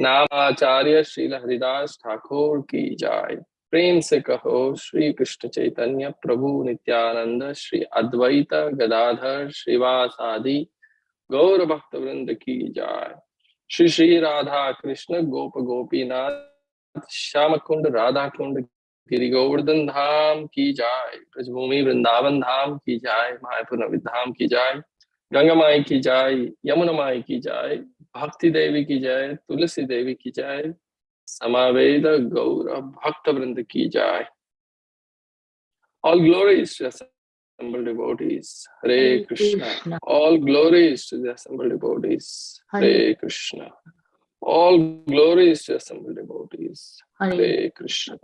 नामाचार्य श्रील हरिदास ठाकुर की जय। प्रेम से कहो श्री कृष्ण चैतन्य प्रभु नित्यानंद श्री अद्वैत गदाधर श्रीवासादि गौर भक्त वृंद की जय। श्री श्री राधा कृष्ण गोप गोपीनाथ श्याम कुंड राधा कुंड गिरि गोवर्धन धाम की जय। ब्रजभूमि वृंदावन धाम की जय। मायापुर नवद्वीप धाम की जय। गंगा माई की जय। यमुना माई की जय। भक्ति देवी की जय। तुलसी देवी की जय। समावेद गौर भक्त वृंद की जय। All glories to the assembled devotees. Hare Krishna. All glories to the assembled devotees. Hare Krishna. All glories to the assembled devotees. Hare Krishna.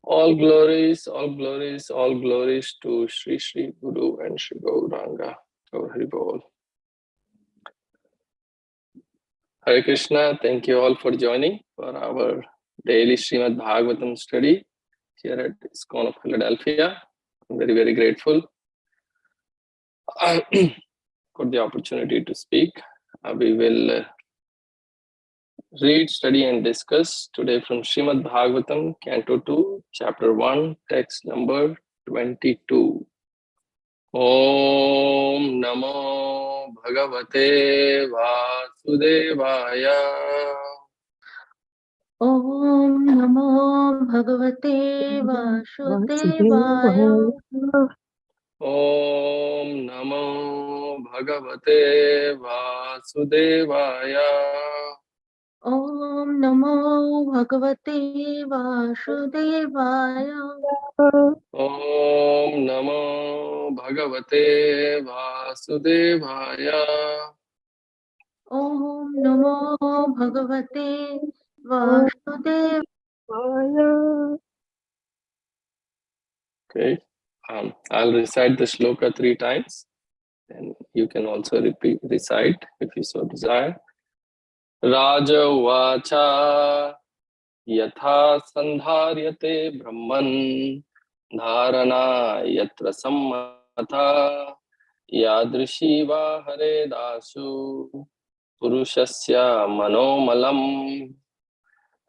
All glories, all glories, all glories to Sri Sri Guru and Sri Gauranga. Gaur Hari Bol. Hare Krishna. Thank you all for joining for our daily Srimad Bhagavatam study here at ISKCON of Philadelphia. I'm very, very grateful for the opportunity to speak. We will read, study and discuss today from Srimad Bhagavatam, Canto 2, Chapter 1, text number 22. Om Namo Bhagavate Vasudevaya. Om Namo Bhagavate Vasudevaya. Om Namo Bhagavate Vasudevaya. Om Namo Bhagavate Vasudevaya. Om Namo Bhagavate Vasudevaya. Om Namo Bhagavate Vasudevaya. Okay, I'll recite the shloka 3 times, and you can also recite if you so desire. Raja Uvacha Yatha Sandharyate Brahman Dharana Yatra Sammata Yadrishi Va Hare Dasu Purushasya Manomalam.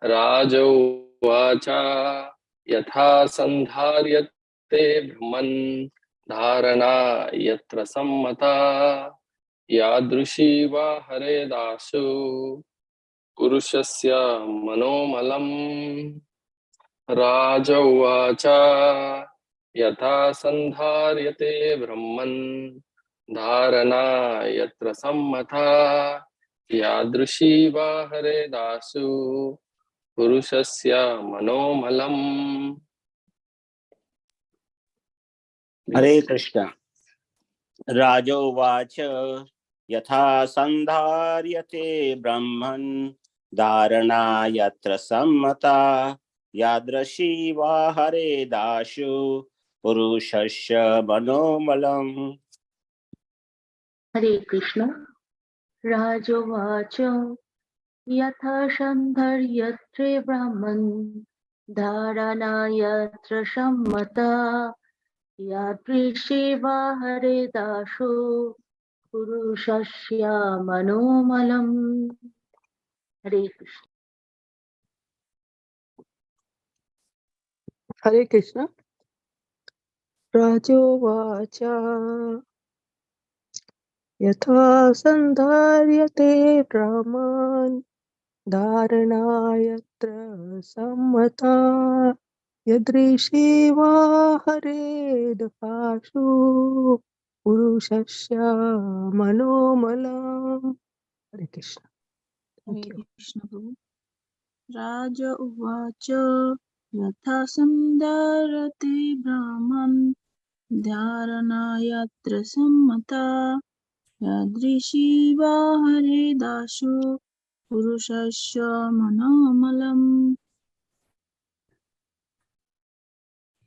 Raja Uvacha Yatha Sandharyate Brahman Dharana Yatra Sammata Yadrishi Va Hare Dasu Purushasya Manomalam. Raja Uvacha Yatha Sandharyate Brahman Dharana Yatra Sammata Yadrishi Va Hare Dasu Purushasya Manomalam. Hare Krishna. Rajo Vacha Yatha Sandharyate Brahman Dharana Yatra Sammata Yadrashi Va Hare Dashu Purushasya Manomalam. Hare Krishna. Rajovacha Yatha Sandharyatre Brahman Dharana Yatra Sammata Yadrishiva Hare Dashu Purushasya Manomalam. Hare Krishna. Hare Krishna. Rajovacha Yatha Sandharyate Brahman Dharanayatra Sammata Yadrishiva Hare Dashu Purushasya Manomalam. Hare Krishna. Thank you. Krishna Prabhu. Raja Uvacha Yatha Sandharate Brahman Dharana Yatra Sammata Yadrishiva Hare Dashu Purushasya Manomalam.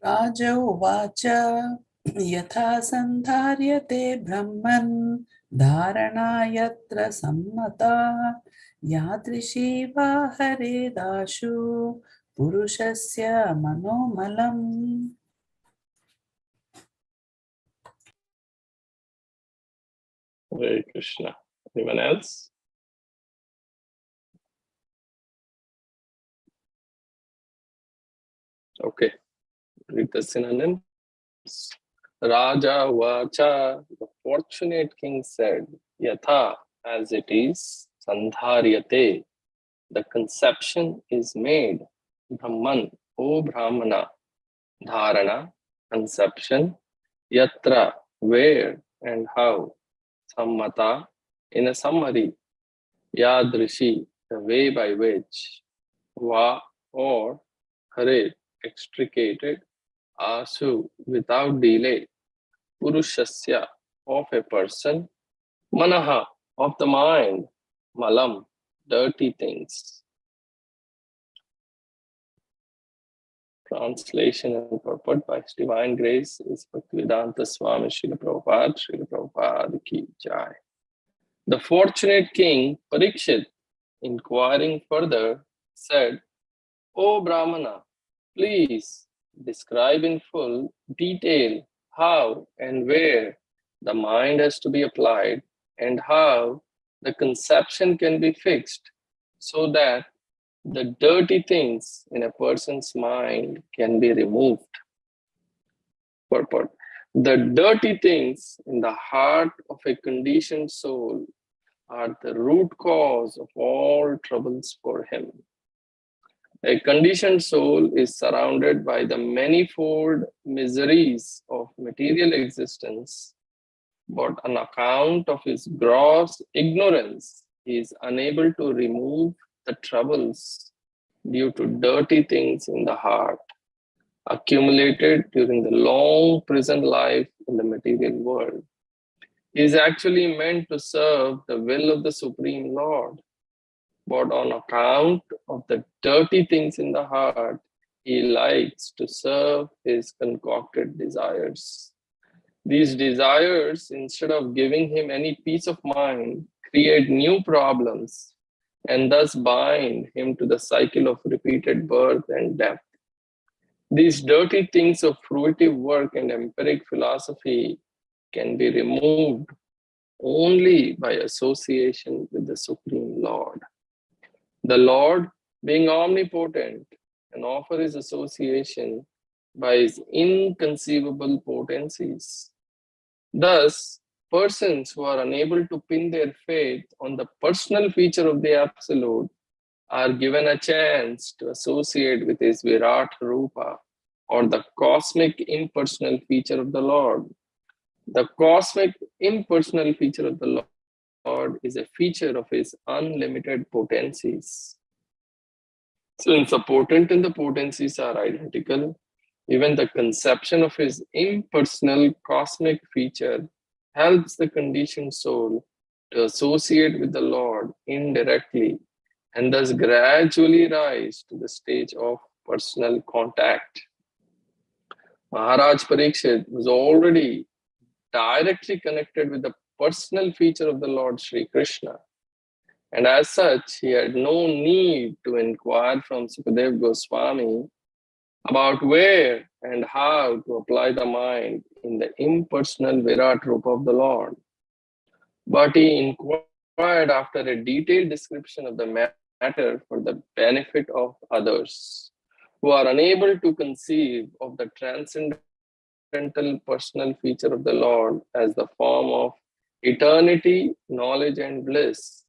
Raja Uvacha Yatha Sandharyate Brahman Dharana Yatra Sammata Yadrishiva Hare Dashu Purushasya Manomalam. Hare Krishna. Anyone else? Okay, read the synonyms. Raja Vacha, the fortunate king said, Yatha, as it is, Sandharyate, the conception is made. Brahman, O Brahmana, Dharana, conception, Yatra, where and how, Sammata, in a summary, Yadrishi, the way by which, Va, or Hare, extricated, Asu, without delay, Purushasya, of a person, Manaha, of the mind, Malam, dirty things. Translation and purport by His Divine Grace is Bhaktivedanta Swami Srila Prabhupada ki jai. The fortunate king Parikshit, inquiring further, said, O Brahmana, please describe in full detail how and where the mind has to be applied and how the conception can be fixed so that the dirty things in a person's mind can be removed. Purport. The dirty things in the heart of a conditioned soul are the root cause of all troubles for him. A conditioned soul is surrounded by the manifold miseries of material existence, but on account of his gross ignorance, he is unable to remove the troubles due to dirty things in the heart, accumulated during the long prison life in the material world. He is actually meant to serve the will of the Supreme Lord, but on account of the dirty things in the heart, he likes to serve his concocted desires. These desires, instead of giving him any peace of mind, create new problems and thus bind him to the cycle of repeated birth and death. These dirty things of fruitive work and empiric philosophy can be removed only by association with the Supreme Lord. The Lord, being omnipotent, can offer his association by his inconceivable potencies. Thus, persons who are unable to pin their faith on the personal feature of the Absolute are given a chance to associate with his Virat Rupa, or the cosmic impersonal feature of the Lord. The cosmic impersonal feature of the Lord is a feature of his unlimited potencies. Since the potent and the potencies are identical, even the conception of his impersonal cosmic feature helps the conditioned soul to associate with the Lord indirectly and thus gradually rise to the stage of personal contact. Maharaj Parikshit was already directly connected with the personal feature of the Lord Sri Krishna. And as such, he had no need to inquire from Sukadev Goswami about where and how to apply the mind in the impersonal Virat Rupa of the Lord. But he inquired after a detailed description of the matter for the benefit of others who are unable to conceive of the transcendental personal feature of the Lord as the form of eternity, knowledge, and bliss.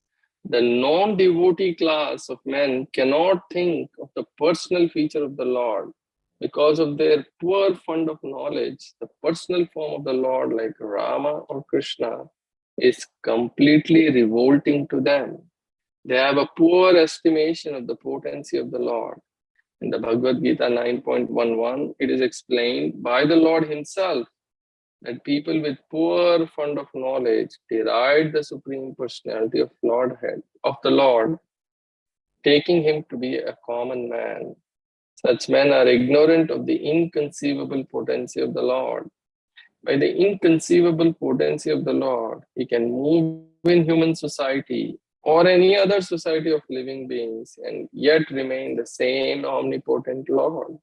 The non-devotee class of men cannot think of the personal feature of the Lord because of their poor fund of knowledge. The personal form of the Lord, like Rama or Krishna, is completely revolting to them. They have a poor estimation of the potency of the Lord. In the Bhagavad Gita 9.11, it is explained by the Lord himself that people with poor fund of knowledge deride the Supreme Personality of the Lord, taking him to be a common man. Such men are ignorant of the inconceivable potency of the Lord. By the inconceivable potency of the Lord, he can move in human society or any other society of living beings and yet remain the same omnipotent Lord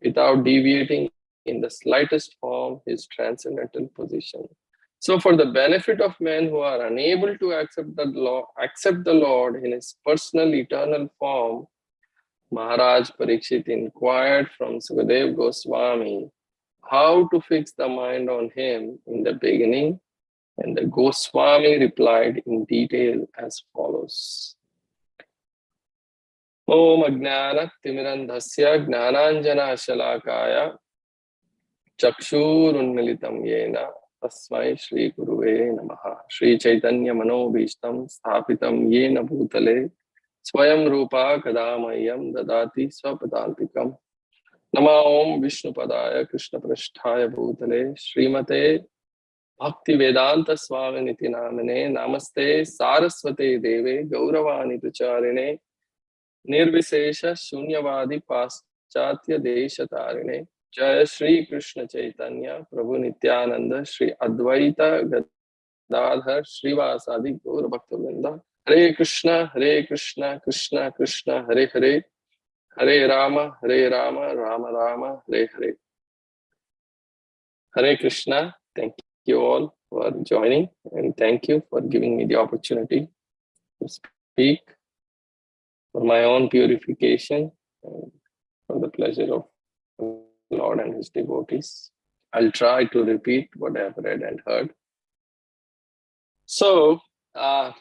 without deviating in the slightest form his transcendental position. So for the benefit of men who are unable to accept the Lord in his personal eternal form, Maharaj Parikshit inquired from Sukadev Goswami how to fix the mind on him in the beginning, and the Goswami replied in detail as follows. Om Ajnana Timirandhasya Gnananjana Shalakaya Chakshurunmilitam Yena Tasmai Shri Guruve Namaha. Shri Chaitanya Manobhishtam Sthapitam Yena Bhutale Swayam Rupa Kadamayam Dadati Swapadantikam. Nama Om Vishnu Padaya Krishna Prasthaya Bhutale Srimate Bhakti Vedanta Swami Niti Namane Namaste Saraswate Deve Gauravani Pracharine Nirvisesha Shunyavadi Paschatya Deshatarine Jaya Shri Krishna Chaitanya Prabhu Nityananda Shri Advaita Gadadhar Srivasadi Gaur Bhaktivinoda. Hare Krishna Krishna Krishna Hare Hare Hare Rama Rama Rama Hare Hare. Hare Krishna. Thank you all for joining, and thank you for giving me the opportunity to speak for my own purification and for the pleasure of the Lord and his devotees. I'll try to repeat what I've read and heard. So, this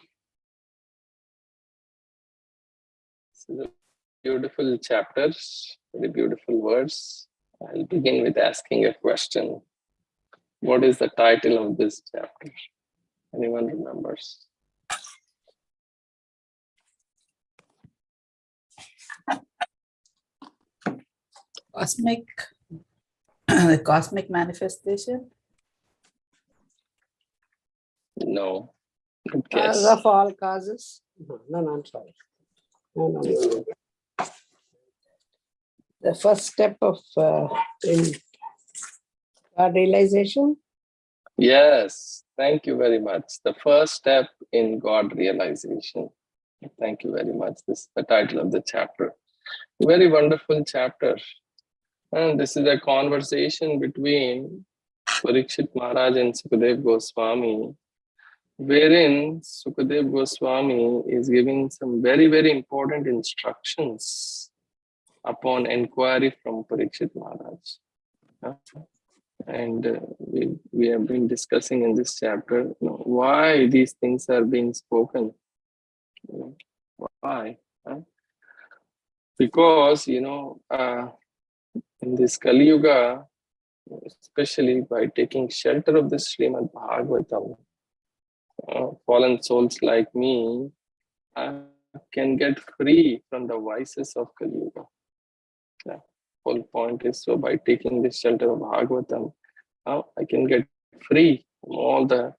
is a beautiful chapter, very beautiful words. I'll begin with asking a question. What is the title of this chapter? Anyone remembers? The cosmic manifestation. No. Good Cause guess. of all causes. No, I'm sorry. No. The first step of in God realization. Yes, thank you very much. The first step in God realization. Thank you very much. This is the title of the chapter. Very wonderful chapter. And this is a conversation between Parikshit Maharaj and Sukadev Goswami, wherein Sukadev Goswami is giving some very, very important instructions upon inquiry from Parikshit Maharaj. And we have been discussing in this chapter, why these things are being spoken. Why? Because, in this Kali Yuga, especially by taking shelter of the Srimad Bhagavatam, fallen souls like me can get free from the vices of Kali Yuga. The whole point is, so by taking the shelter of Bhagavatam, I can get free from all the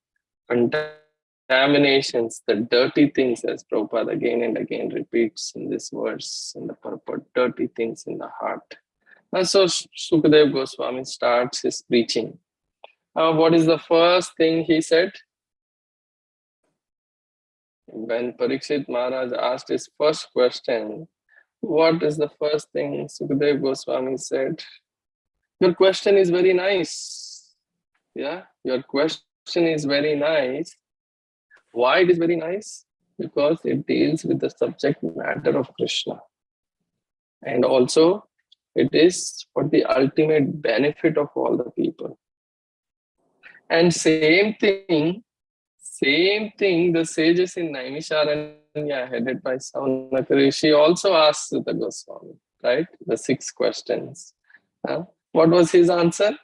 contaminations, the dirty things, as Prabhupada again and again repeats in this verse, in the purport, dirty things in the heart. And so Sukadev Goswami starts his preaching. What is the first thing he said? When Parikshit Maharaj asked his first question, what is the first thing Sukadev Goswami said? Your question is very nice. Yeah, your question is very nice. Why it is very nice? Because it deals with the subject matter of Krishna. And also, it is for the ultimate benefit of all the people. And same thing, the sages in Naimisharanya, headed by Saunaka Rishi, also asked the Goswami, right? The 6 questions. What was his answer?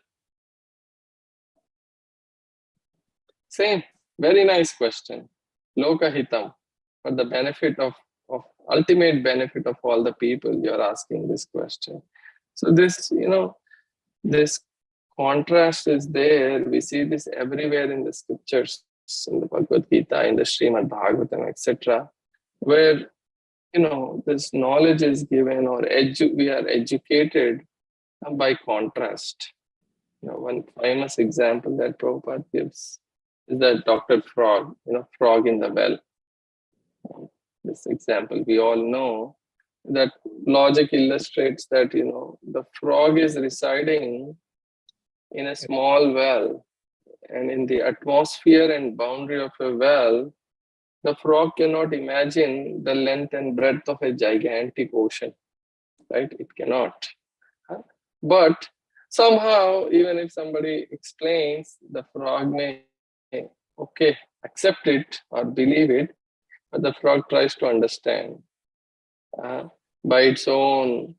Same, very nice question. Lokahitam, for the benefit of ultimate benefit of all the people, you're asking this question. So this, this contrast is there. We see this everywhere in the scriptures, in the Bhagavad Gita, in the Srimad Bhagavatam, etc., where this knowledge is given, or we are educated by contrast. One famous example that Prabhupada gives is that Dr. Frog, frog in the well. This example we all know, that logic illustrates that the frog is residing in a small well, and in the atmosphere and boundary of a well, the frog cannot imagine the length and breadth of a gigantic ocean. right? It cannot. But somehow, even if somebody explains, the frog may, okay, accept it or believe it, but the frog tries to understand by its own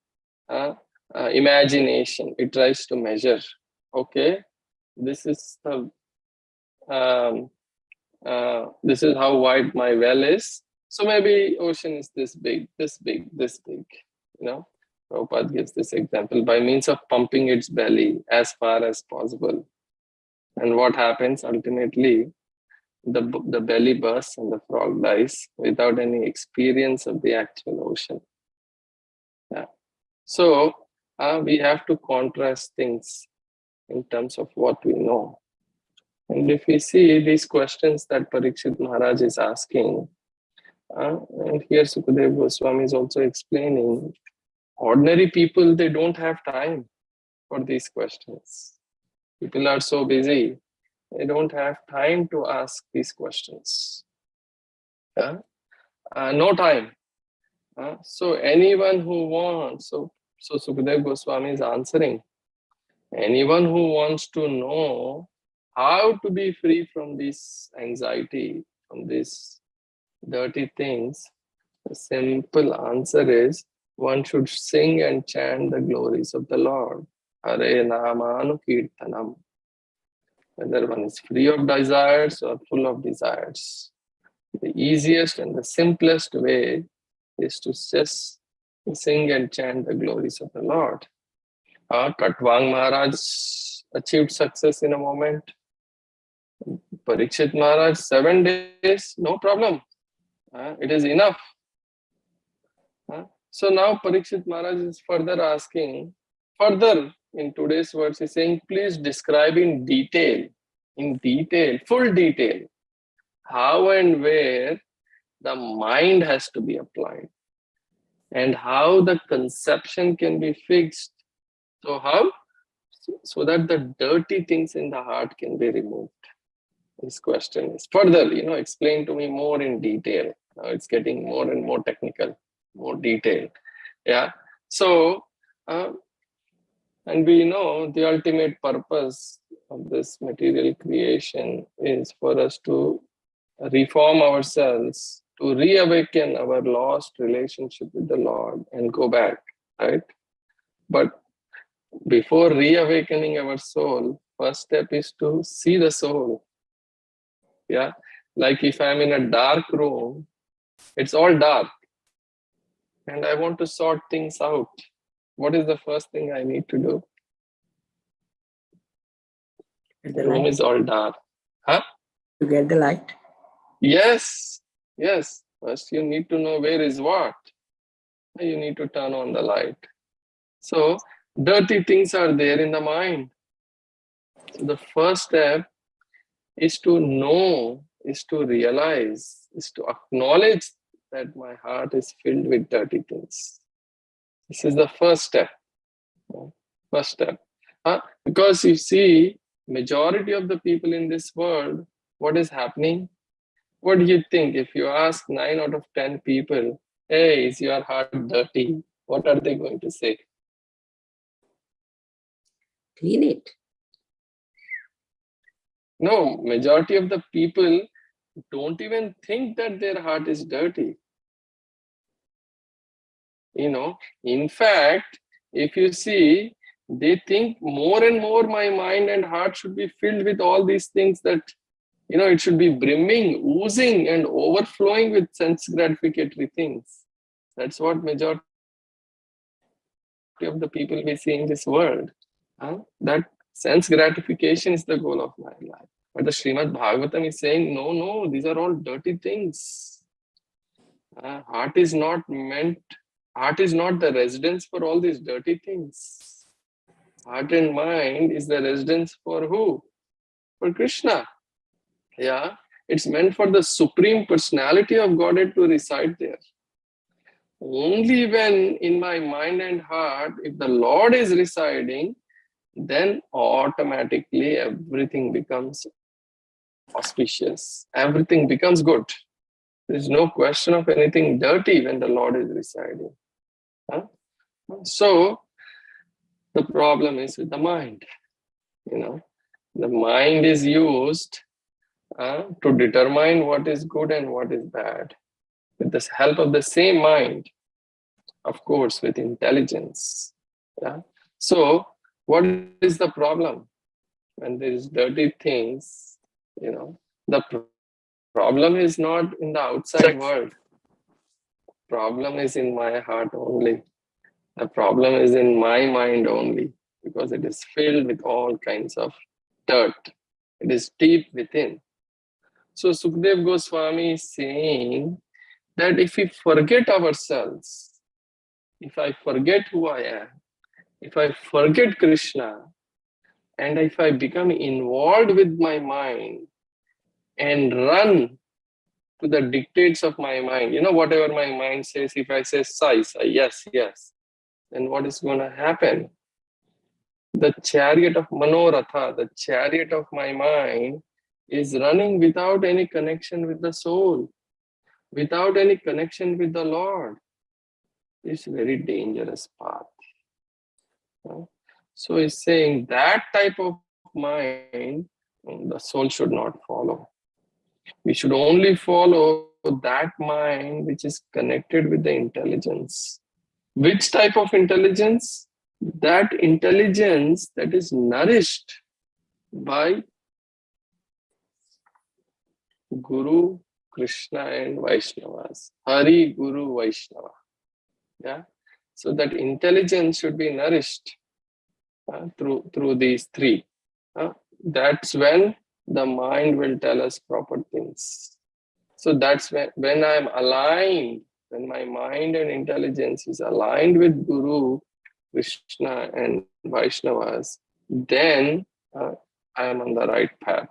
imagination. It tries to measure. Okay, this is the this is how wide my well is. So maybe ocean is this big, this big, this big. You know, Prabhupada gives this example by means of pumping its belly as far as possible. And what happens ultimately? The belly bursts and the frog dies without any experience of the actual ocean. Yeah. So we have to contrast things in terms of what we know. And if we see these questions that Parikshit Maharaj is asking, and here Sukadev Goswami is also explaining, ordinary people, they don't have time for these questions. People are so busy, they don't have time to ask these questions. No time. So anyone who wants, so Sukadev Goswami is answering, anyone who wants to know how to be free from this anxiety, from these dirty things, the simple answer is one should sing and chant the glories of the Lord. Hare Namanu Kirtanam. Whether one is free of desires or full of desires, the easiest and the simplest way is to just sing and chant the glories of the Lord. Katwang Maharaj achieved success in a moment. Parikshit Maharaj, 7 days, no problem. It is enough. So now Parikshit Maharaj is further asking, further in today's words, he's saying, please describe in detail, full detail, how and where the mind has to be applied and how the conception can be fixed. So how? So that the dirty things in the heart can be removed. This question is further, explain to me more in detail. Now it's getting more and more technical, more detailed. Yeah. So, and we know the ultimate purpose of this material creation is for us to reform ourselves, to reawaken our lost relationship with the Lord and go back, right? But before reawakening our soul, first step is to see the soul. Yeah, like if I'm in a dark room, it's all dark, and I want to sort things out. What is the first thing I need to do? The room is all dark. Huh? To get the light? Yes. First you need to know where is what. You need to turn on the light. So dirty things are there in the mind. So the first step is to know, is to realize, is to acknowledge that my heart is filled with dirty things. This is the first step. First step. Because you see, majority of the people in this world, what is happening? What do you think? If you ask 9 out of 10 people, hey, is your heart dirty? What are they going to say? Clean it. No, majority of the people don't even think that their heart is dirty. In fact, if you see, they think more and more my mind and heart should be filled with all these things that, it should be brimming, oozing and overflowing with sense gratificatory things. That's what majority of the people we see in this world. That sense gratification is the goal of my life. But the Srimad Bhagavatam is saying, no, these are all dirty things. Heart is not the residence for all these dirty things. Heart and mind is the residence for who? For Krishna. Yeah, it's meant for the Supreme Personality of Godhead to reside there. Only when in my mind and heart, if the Lord is residing, then automatically everything becomes auspicious. Everything becomes good. There is no question of anything dirty when the Lord is residing. So the problem is with the mind. The mind is used to determine what is good and what is bad. With the help of the same mind, of course, with intelligence. Yeah. So what is the problem? When there is dirty things, the problem is not in the outside world. Problem is in my heart only. The problem is in my mind only, because it is filled with all kinds of dirt. It is deep within. So Sukhdev Goswami is saying that if we forget ourselves, if I forget who I am, if I forget Krishna, and if I become involved with my mind and run to the dictates of my mind, whatever my mind says, if I say sai, yes, yes, then what is going to happen? The chariot of Manoratha, the chariot of my mind, is running without any connection with the soul, without any connection with the Lord. It's very dangerous path. So he's saying that type of mind, the soul should not follow. We should only follow that mind which is connected with the intelligence. Which type of intelligence? That intelligence that is nourished by Guru, Krishna and Vaishnavas. Hari, Guru, Vaishnava. Yeah. So that intelligence should be nourished through these three. That's when the mind will tell us proper things. So that's when I'm aligned, when my mind and intelligence is aligned with Guru, Krishna and Vaishnavas, then I am on the right path.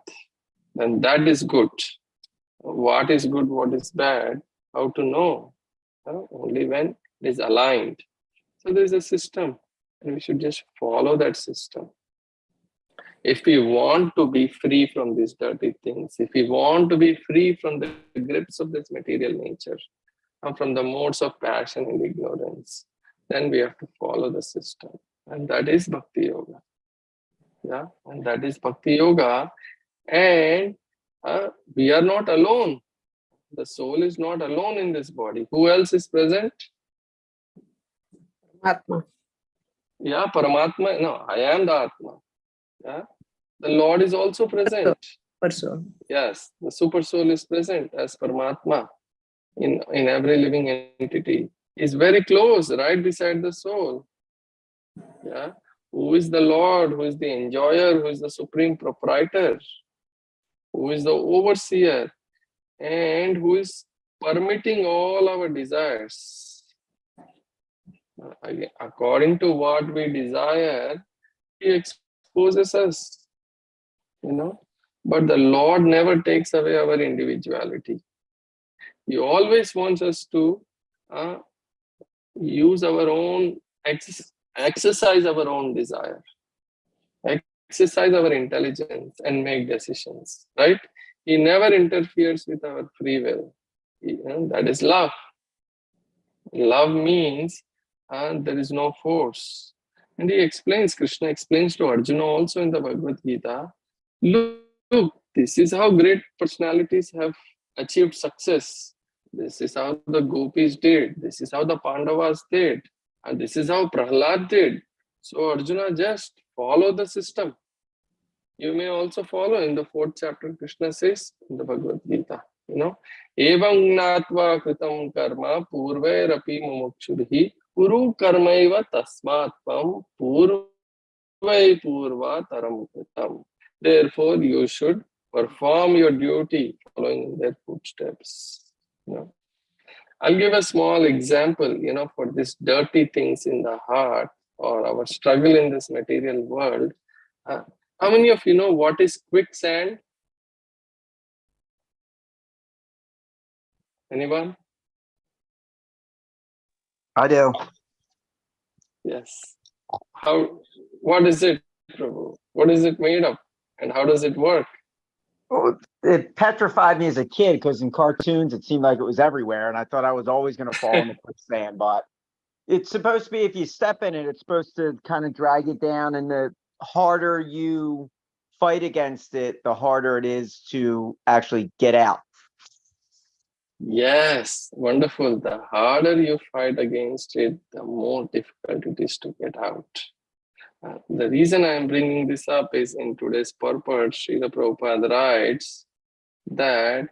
Then that is good. What is good, what is bad, how to know? Only when it is aligned. So there's a system, and we should just follow that system. If we want to be free from these dirty things, if we want to be free from the grips of this material nature, and from the modes of passion and ignorance, then we have to follow the system. And that is Bhakti Yoga. Yeah, and that is Bhakti Yoga. And we are not alone. The soul is not alone in this body. Who else is present? Atma. Yeah, Paramatma. No, I am the Atma. Yeah, the Lord is also present. Super. Yes, the super soul is present as Paramatma in every living entity. Is very close, right beside the soul. Yeah, who is the Lord? Who is the enjoyer? Who is the supreme proprietor? Who is the overseer? And who is permitting all our desires? According to what we desire, He exposes us. But the Lord never takes away our individuality. He always wants us to use our own, exercise our own desire, exercise our intelligence and make decisions, right? He never interferes with our free will. That is love. Love means there is no force. And Krishna explains to Arjuna also in the Bhagavad Gita, look, this is how great personalities have achieved success. This is how the gopis did. This is how the Pandavas did. And this is how Prahlad did. So Arjuna, just follow the system. You may also follow in the 4th chapter, Krishna says in the Bhagavad Gita, Evam gnatva kritam karma purvairapi mumukshurhi kuru karmaiva tasmatvam purvai purva taram kritam. Therefore, you should perform your duty following their footsteps. I'll give a small example, for these dirty things in the heart or our struggle in this material world. How many of you know what is quicksand? Anyone? I do. Yes. What is it, Prabhu? What is it made of? And how does it work? Well, it petrified me as a kid because in cartoons it seemed like it was everywhere, and I thought I was always going to fall in the quicksand. But It's supposed to be, if you step in it, it's supposed to kind of drag you down, and the harder you fight against it, the harder it is to actually get out. Yes, wonderful. The harder you fight against it, the more difficult it is to get out. The reason I am bringing this up is in today's purport, Srila Prabhupada writes that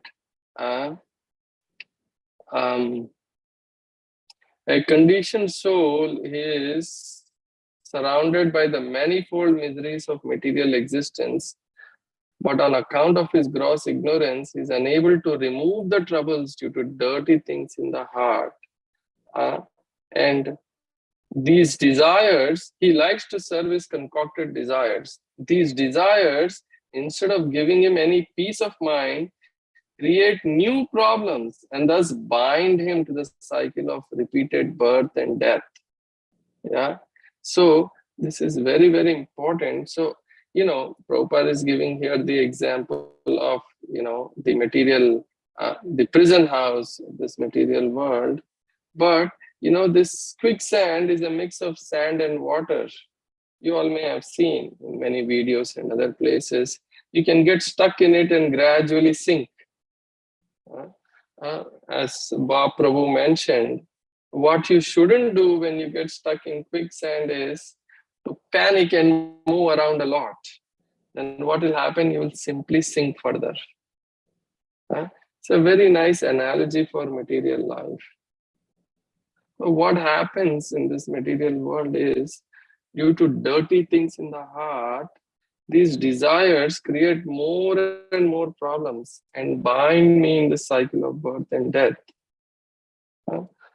a conditioned soul is surrounded by the manifold miseries of material existence, but on account of his gross ignorance, is unable to remove the troubles due to dirty things in the heart. And these desires, he likes to serve his concocted desires. These desires, instead of giving him any peace of mind, create new problems and thus bind him to the cycle of repeated birth and death. Yeah. So this is very, very important. So, Prabhupada is giving here the example of, the material, the prison house, this material world. But, this quicksand is a mix of sand and water. You all may have seen in many videos and other places. You can get stuck in it and gradually sink. As Bob Prabhu mentioned, what you shouldn't do when you get stuck in quicksand is to panic and move around a lot. Then what will happen? You will simply sink further. It's a very nice analogy for material life. So what happens in this material world is, due to dirty things in the heart, these desires create more and more problems and bind me in the cycle of birth and death.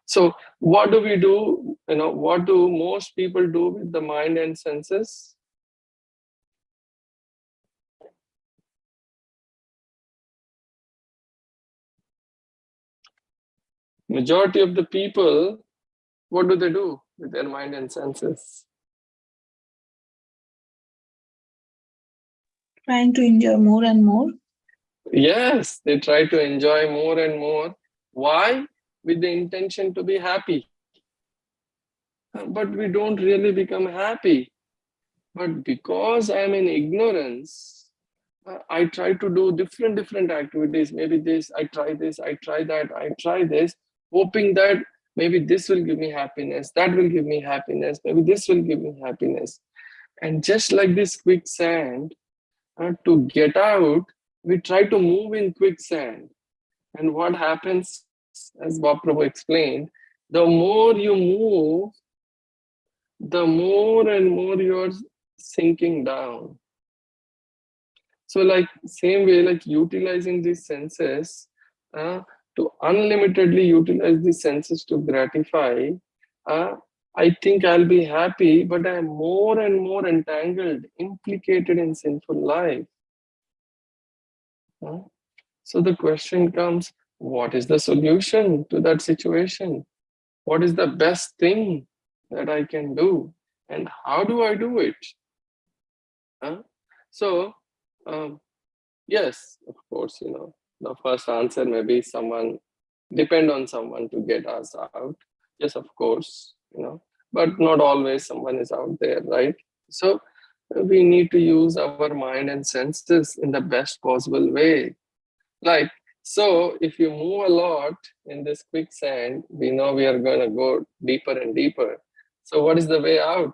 So what do we do? What do most people do with the mind and senses? Majority of the people, what do they do with their mind and senses? Trying to enjoy more and more. Yes, they try to enjoy more and more. Why? With the intention to be happy. But we don't really become happy. But because I'm in ignorance, I try to do different activities. Maybe this, I try this, I try that, I try this, hoping that maybe this will give me happiness, that will give me happiness, maybe this will give me happiness. And just like this quicksand, to get out, we try to move in quicksand. And what happens, as Bob Prabhu explained, the more you move, the more and more you're sinking down. So like same way, like utilizing these senses, to unlimitedly utilize these senses to gratify, I think I'll be happy, but I'm more and more entangled, implicated in sinful life. So the question comes, what is the solution to that situation? What is the best thing that I can do? And how do I do it? So, yes, of course, the first answer may be depend on someone to get us out. Yes, of course, but not always someone is out there, right? So we need to use our mind and senses in the best possible way. Like, so if you move a lot in this quicksand, we know we are going to go deeper and deeper. So what is the way out,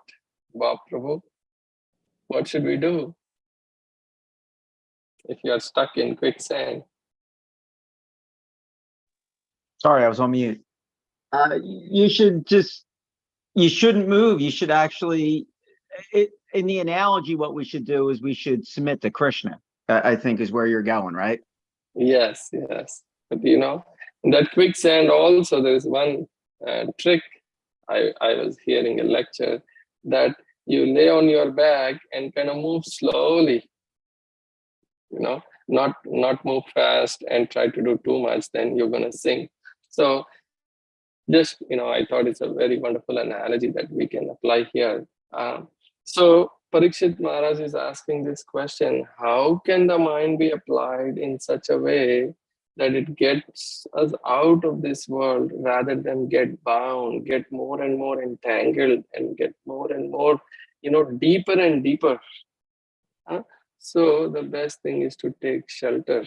Bob Prabhu? What should we do if you are stuck in quicksand? Sorry, I was on mute. You shouldn't move. You should actually, in the analogy, what we should do is we should submit to Krishna, I think is where you're going, right? Yes. But in that quicksand also, there is one trick. I was hearing a lecture that you lay on your back and kind of move slowly, not move fast and try to do too much, then you're going to sink. So just, I thought it's a very wonderful analogy that we can apply here. So Parikshit Maharaj is asking this question, how can the mind be applied in such a way that it gets us out of this world rather than get bound, get more and more entangled, and get more and more, deeper and deeper. So the best thing is to take shelter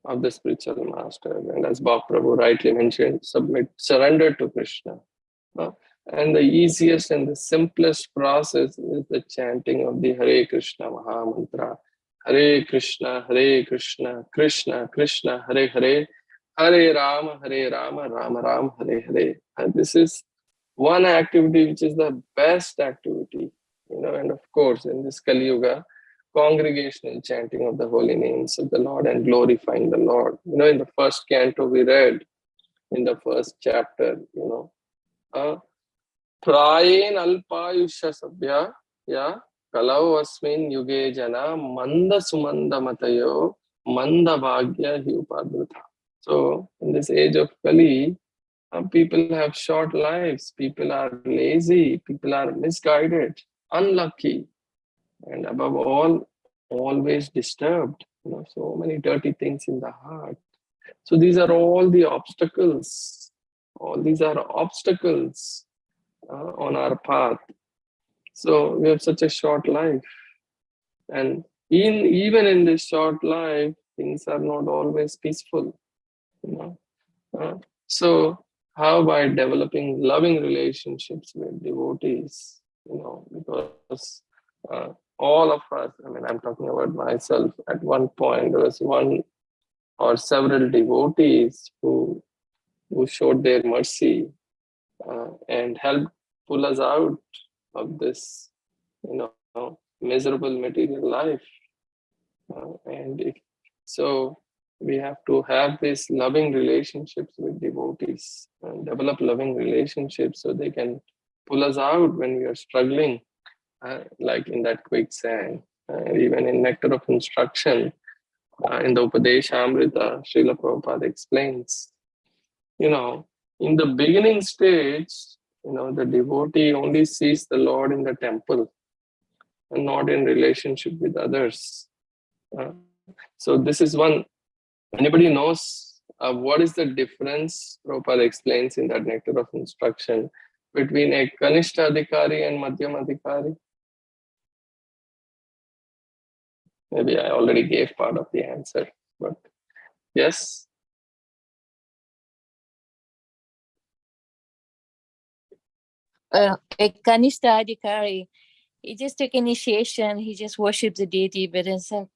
of the spiritual master. And as Bhakti Prabhu rightly mentioned, surrender to Krishna. And the easiest and the simplest process is the chanting of the Hare Krishna Maha Mantra. Hare Krishna, Krishna Krishna, Hare Hare, Hare Rama, Rama Rama, Hare Hare. And this is one activity which is the best activity. And of course, in this Kali Yuga, congregational chanting of the holy names of the Lord and glorifying the Lord. In the first canto we read, in the first chapter, Prayen alpayusha sabhya ya kalau asmin yuge jana manda sumanda matayo manda bhagya hi upadrita. So in this age of Kali, people have short lives, people are lazy, people are misguided, unlucky, and above all, always disturbed. So many dirty things in the heart. So these are all the obstacles. All these are obstacles on our path. So we have such a short life, and even in this short life, things are not always peaceful. So how by developing loving relationships with devotees? Because all of us, I'm talking about myself. At one point, there was one or several devotees who showed their mercy and helped pull us out of this, miserable material life. So we have to have these loving relationships with devotees and develop loving relationships so they can pull us out when we are struggling, like in that quicksand. Even in Nectar of Instruction, in the Upadeshamrita, Srila Prabhupada explains, in the beginning stage, the devotee only sees the Lord in the temple and not in relationship with others. So this is one. Anybody knows what is the difference? Prabhupada explains in that Nectar of Instruction between a Kanishta Adhikari and Madhyam Adhikari. Maybe I already gave part of the answer, but yes. A Kanishta Adhikari, he just took initiation, he just worships the deity, but doesn't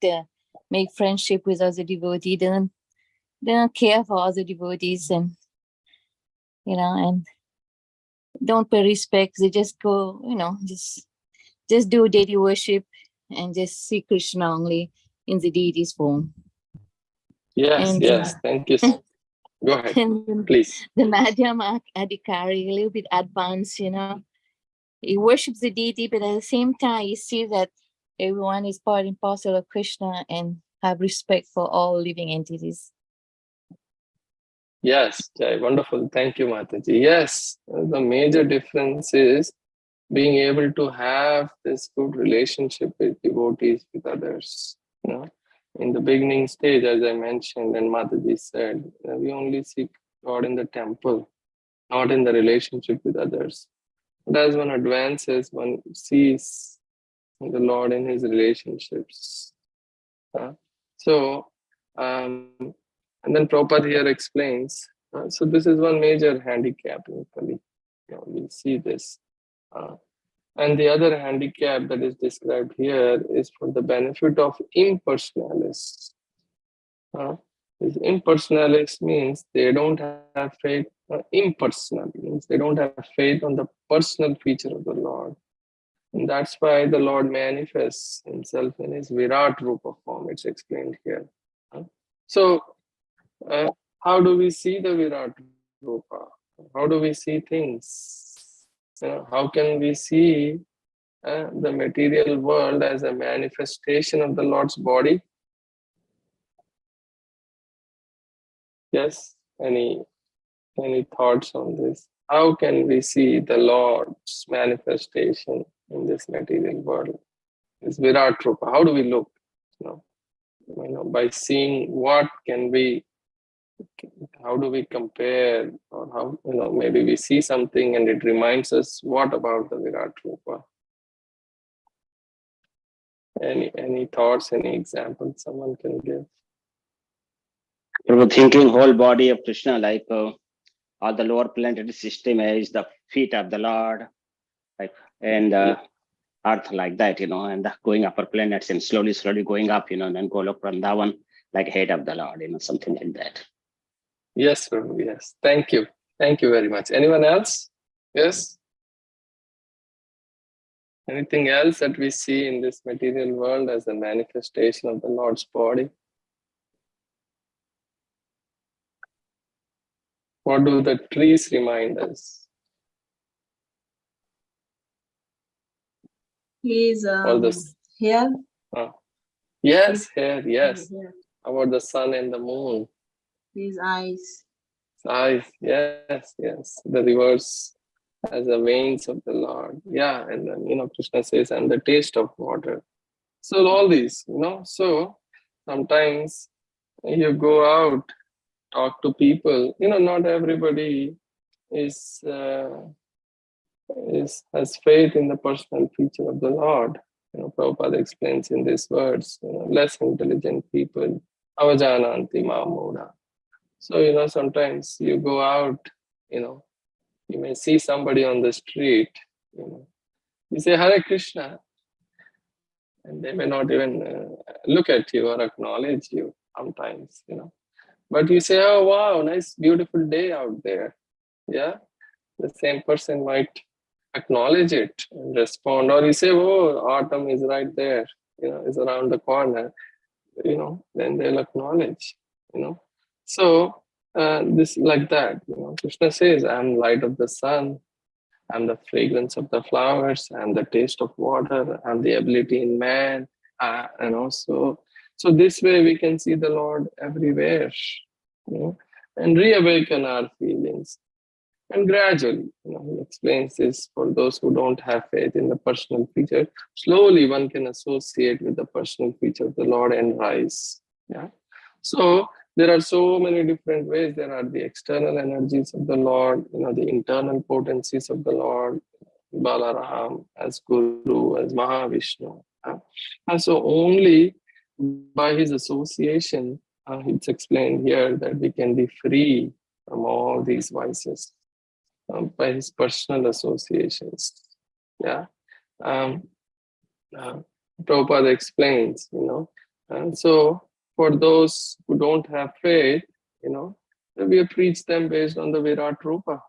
make friendship with other devotees, don't care for other devotees, and and don't pay respect. They just go, just do deity worship and just see Krishna only in the deity's form. Yes, and, yes, thank you. Go ahead, please. The Madhyam Adhikari, a little bit advanced, he worships the deity, but at the same time, you see that everyone is part and parcel of Krishna and have respect for all living entities. Yes, Jai, wonderful. Thank you, Mataji. Yes, the major difference is being able to have this good relationship with devotees, with others. In the beginning stage, as I mentioned, and Mataji said, we only seek God in the temple, not in the relationship with others. But as one advances, one sees the Lord in his relationships. And then Prabhupada here explains, so this is one major handicap in Kali. We see this. And the other handicap that is described here is for the benefit of impersonalists. These impersonalists means they don't have faith, impersonal means they don't have faith on the personal feature of the Lord. And that's why the Lord manifests himself in his Virat Rupa form. It's explained here. So, how do we see the Virat Rupa? How do we see things? How can we see the material world as a manifestation of the Lord's body? Yes, any thoughts on this? How can we see the Lord's manifestation in this material world? This Virat Rupa. How do we look? By seeing what can we how do we compare, or how, maybe we see something and it reminds us what about the Virat Rupa? Any thoughts, any examples someone can give? We're thinking whole body of Krishna, like all the lower planetary system is the feet of the Lord, like, and earth like that, and the going upper planets and slowly going up, and then Golok Vrindavan like head of the Lord, something like that. Yes, Prabhu, yes. Thank you. Thank you very much. Anyone else? Yes? Anything else that we see in this material world as a manifestation of the Lord's body? What do the trees remind us? His Or the hair. yes, hair, yes. Hair. About the sun and the moon. His eyes. Eyes, yes, yes. The rivers as the veins of the Lord. Yeah, and then, Krishna says, and the taste of water. So all these, so sometimes you go out, talk to people, not everybody is has faith in the personal feature of the Lord. Prabhupada explains in these words, less intelligent people, avajananti mamuda. So, sometimes you go out, you may see somebody on the street, you say Hare Krishna, and they may not even look at you or acknowledge you sometimes, But you say, oh wow, nice, beautiful day out there. Yeah, the same person might acknowledge it and respond, or you say, oh, autumn is right there, is around the corner, then they'll acknowledge, So this like that, Krishna says, I'm light of the sun, I'm the fragrance of the flowers, I'm the taste of water, I'm the ability in man, and also, so this way we can see the Lord everywhere, and reawaken our feelings. And gradually, he explains this for those who don't have faith in the personal feature. Slowly, one can associate with the personal feature of the Lord and rise. Yeah. So there are so many different ways. There are the external energies of the Lord, the internal potencies of the Lord, Balaram as Guru, as Mahavishnu. And so only by his association, it's explained here that we can be free from all these vices. By his personal associations. Yeah. Prabhupada explains, and so for those who don't have faith, we preach them based on the Virat Rupa,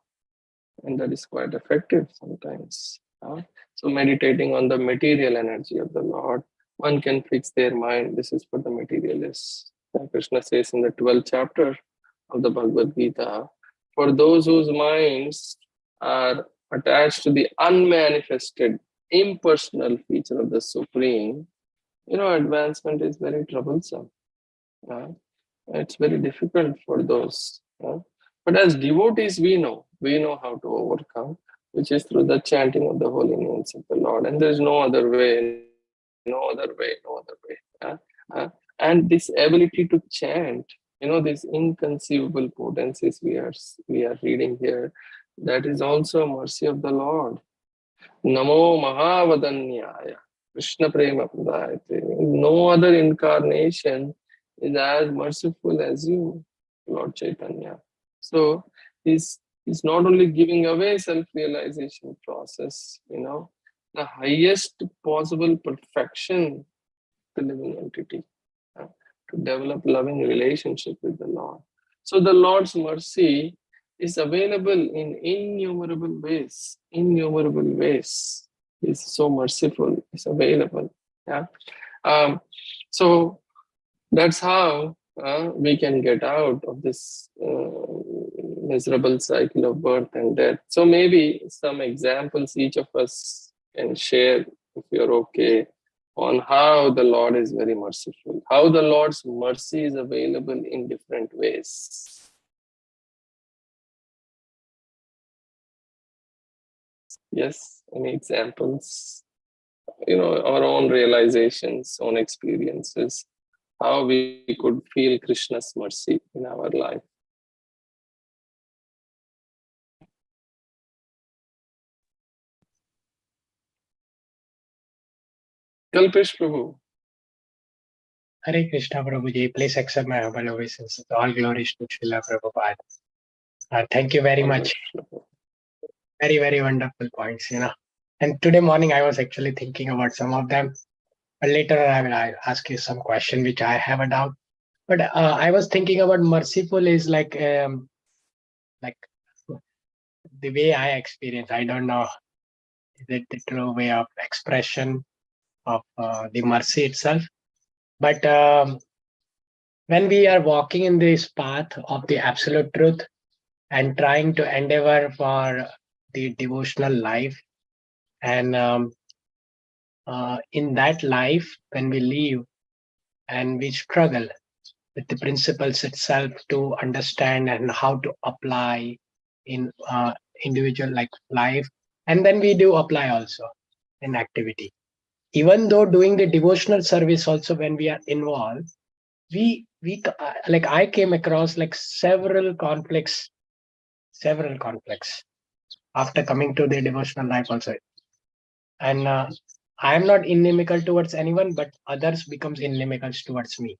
and that is quite effective sometimes. So meditating on the material energy of the Lord, one can fix their mind. This is for the materialists. Krishna says in the 12th chapter of the Bhagavad Gita, for those whose minds are attached to the unmanifested, impersonal feature of the Supreme, advancement is very troublesome. It's very difficult for those. But as devotees, we know how to overcome, which is through the chanting of the holy names of the Lord. And there's no other way, no other way, no other way. And this ability to chant, these inconceivable potencies we are reading here, that is also a mercy of the Lord. Namo Mahavadanyaya, Krishna Prema Pradayate. No other incarnation is as merciful as you, Lord Chaitanya. So he's not only giving away self-realization process, the highest possible perfection to living entity, to develop loving relationship with the Lord. So the Lord's mercy is available in innumerable ways. Innumerable ways. He's so merciful. It's available. Yeah. So that's how we can get out of this miserable cycle of birth and death. So maybe some examples each of us can share, if you're okay, on how the Lord is very merciful, how the Lord's mercy is available in different ways. Yes, any examples? Our own realizations, own experiences, how we could feel Krishna's mercy in our life. Kalpesh Prabhu. Hare Krishna Prabhuji, please accept my humble obeisances. All glories to Srila Prabhupada. Thank you very much. Very, very wonderful points, And today morning I was actually thinking about some of them, but later I will ask you some question which I have a doubt. But I was thinking about merciful is like the way I experience. I don't know, is it the true way of expression of the mercy itself? But when we are walking in this path of the absolute truth and trying to endeavor for the devotional life, and in that life, when we live and we struggle with the principles itself to understand and how to apply in individual life, and then we do apply also in activity. Even though doing the devotional service also, when we are involved, we like I came across like several conflicts after coming to the devotional life also. And I am not inimical towards anyone, but others becomes inimical towards me.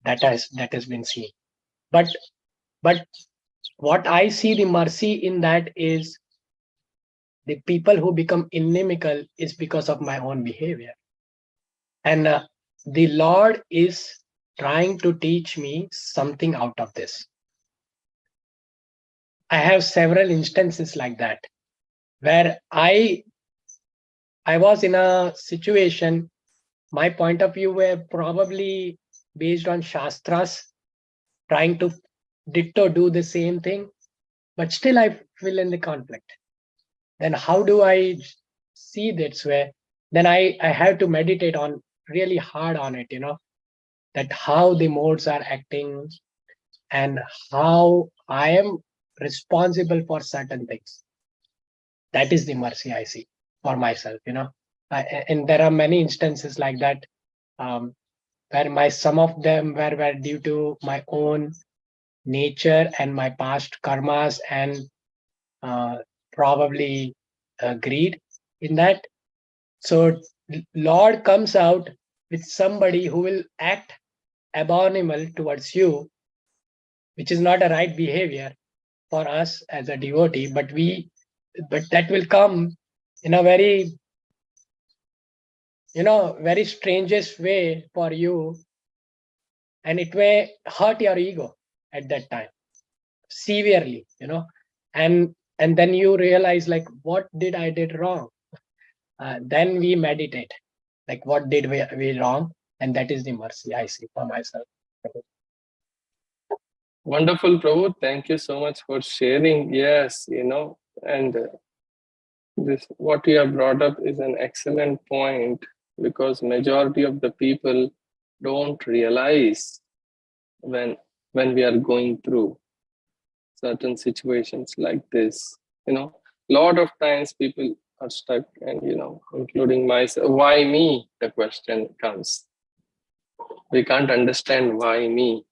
That has been seen. But what I see the mercy in that is the people who become inimical is because of my own behavior. And the Lord is trying to teach me something out of this. I have several instances like that, where I was in a situation, my point of view were probably based on Shastras, trying to ditto do the same thing, but still I feel in the conflict. Then how do I see this way? Then I have to meditate on really hard on it, that how the modes are acting and how I am responsible for certain things. That is the mercy I see for myself, and there are many instances like that, where some of them were due to my own nature and my past karmas and probably greed in that. So Lord comes out with somebody who will act abominable towards you, which is not a right behavior for us as a devotee, but that will come in a very, very strangest way for you, and it may hurt your ego at that time severely, and then you realize like, what did I did wrong? Then we meditate, like what did we wrong, and that is the mercy I see for myself. Wonderful, Prabhu. Thank you so much for sharing. Yes, and this what you have brought up is an excellent point, because majority of the people don't realize when we are going through certain situations like this. Lot of times people are stuck, and including myself, why me? The question comes. We can't understand why me.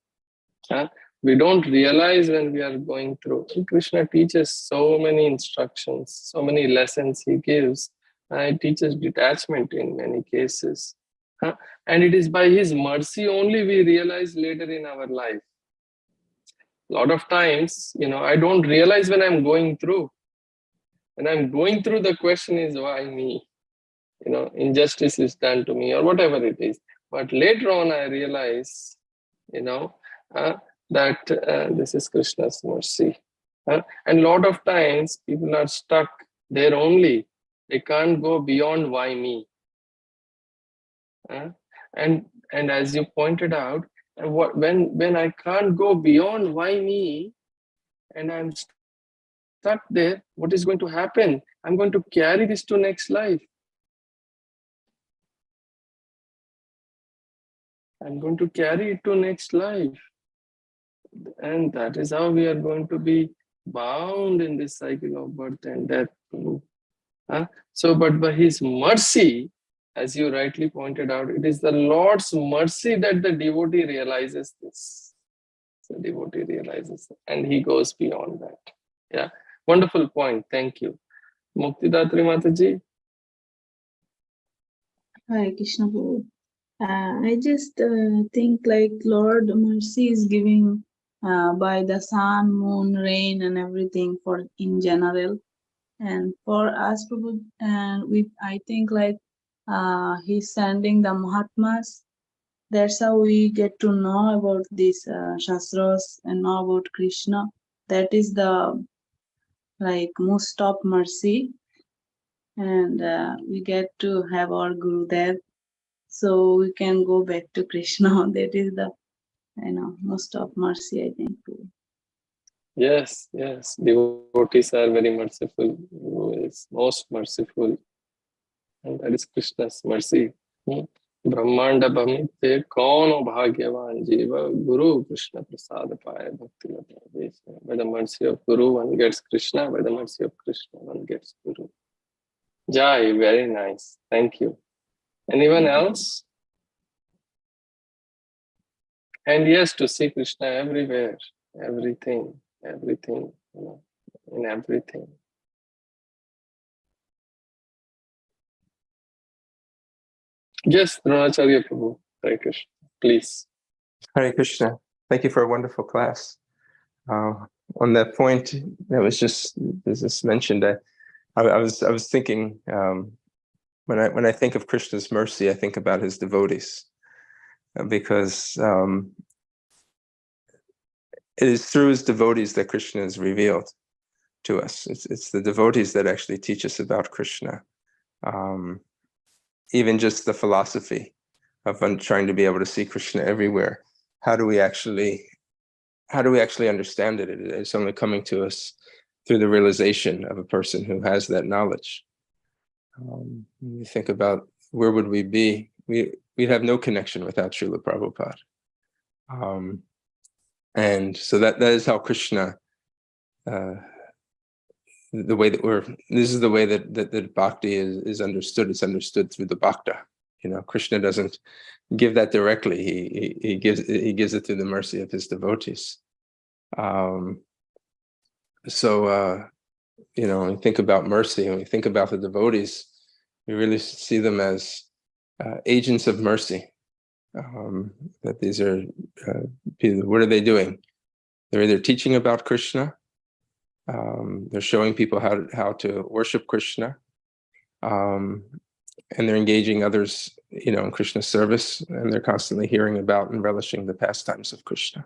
We don't realize when we are going through. Krishna teaches so many instructions, so many lessons he gives. It teaches detachment in many cases. And it is by his mercy only we realize later in our life. A lot of times, I don't realize when I'm going through. When I'm going through, the question is, why me? Injustice is done to me or whatever it is. But later on, I realize, that this is Krishna's mercy. And a lot of times people are stuck there only. They can't go beyond why me. And as you pointed out, when I can't go beyond why me, and I'm stuck there, what is going to happen? I'm going to carry this to next life. I'm going to carry it to next life. And that is how we are going to be bound in this cycle of birth and death. So, but by his mercy, as you rightly pointed out, it is the Lord's mercy that the devotee realizes this. The devotee realizes it, and he goes beyond that. Yeah, wonderful point. Thank you. Muktidatri Mataji. Hare Krishna Prabhu. I just think like Lord mercy is giving by the sun, moon, rain, and everything for in general. And for us, Prabhu, and I think like He's sending the Mahatmas. That's how we get to know about these Shastras and know about Krishna. That is the like most of mercy, and we get to have our Gurudev, so we can go back to Krishna. That is the most of mercy, I think. Yes, yes. Devotees are very merciful. Who is most merciful? And that is Krishna's mercy. ब्रह्मांड भमिते कौन भाग्यवान जीव Guru Krishna prasad पाए भक्ति में प्रवेश. By the mercy of Guru one gets Krishna, by the mercy of Krishna one gets Guru. Jai, very nice, thank you. Anyone else? And yes, to see Krishna everywhere, everything, everything, in everything. Yes, Dronacharya Prabhu, Hare Krishna, please. Hare Krishna. Thank you for a wonderful class. On that point that was just mentioned, I was thinking when I think of Krishna's mercy, I think about his devotees, because it is through his devotees that Krishna is revealed to us. It's the devotees that actually teach us about Krishna. Even just the philosophy of trying to be able to see Krishna everywhere. How do we actually understand it? It's only coming to us through the realization of a person who has that knowledge. When you think about where would we be, we'd have no connection without Srila Prabhupada. And so that is how Krishna, the way that this is the way that bhakti is understood. It's understood through the bhakta. Krishna doesn't give that directly. He gives it through the mercy of his devotees. When you think about mercy, when you think about the devotees, you really see them as agents of mercy. That these are people. What are they doing? They're either teaching about Krishna, they're showing people how to worship Krishna, and they're engaging others, in Krishna's service, and they're constantly hearing about and relishing the pastimes of Krishna.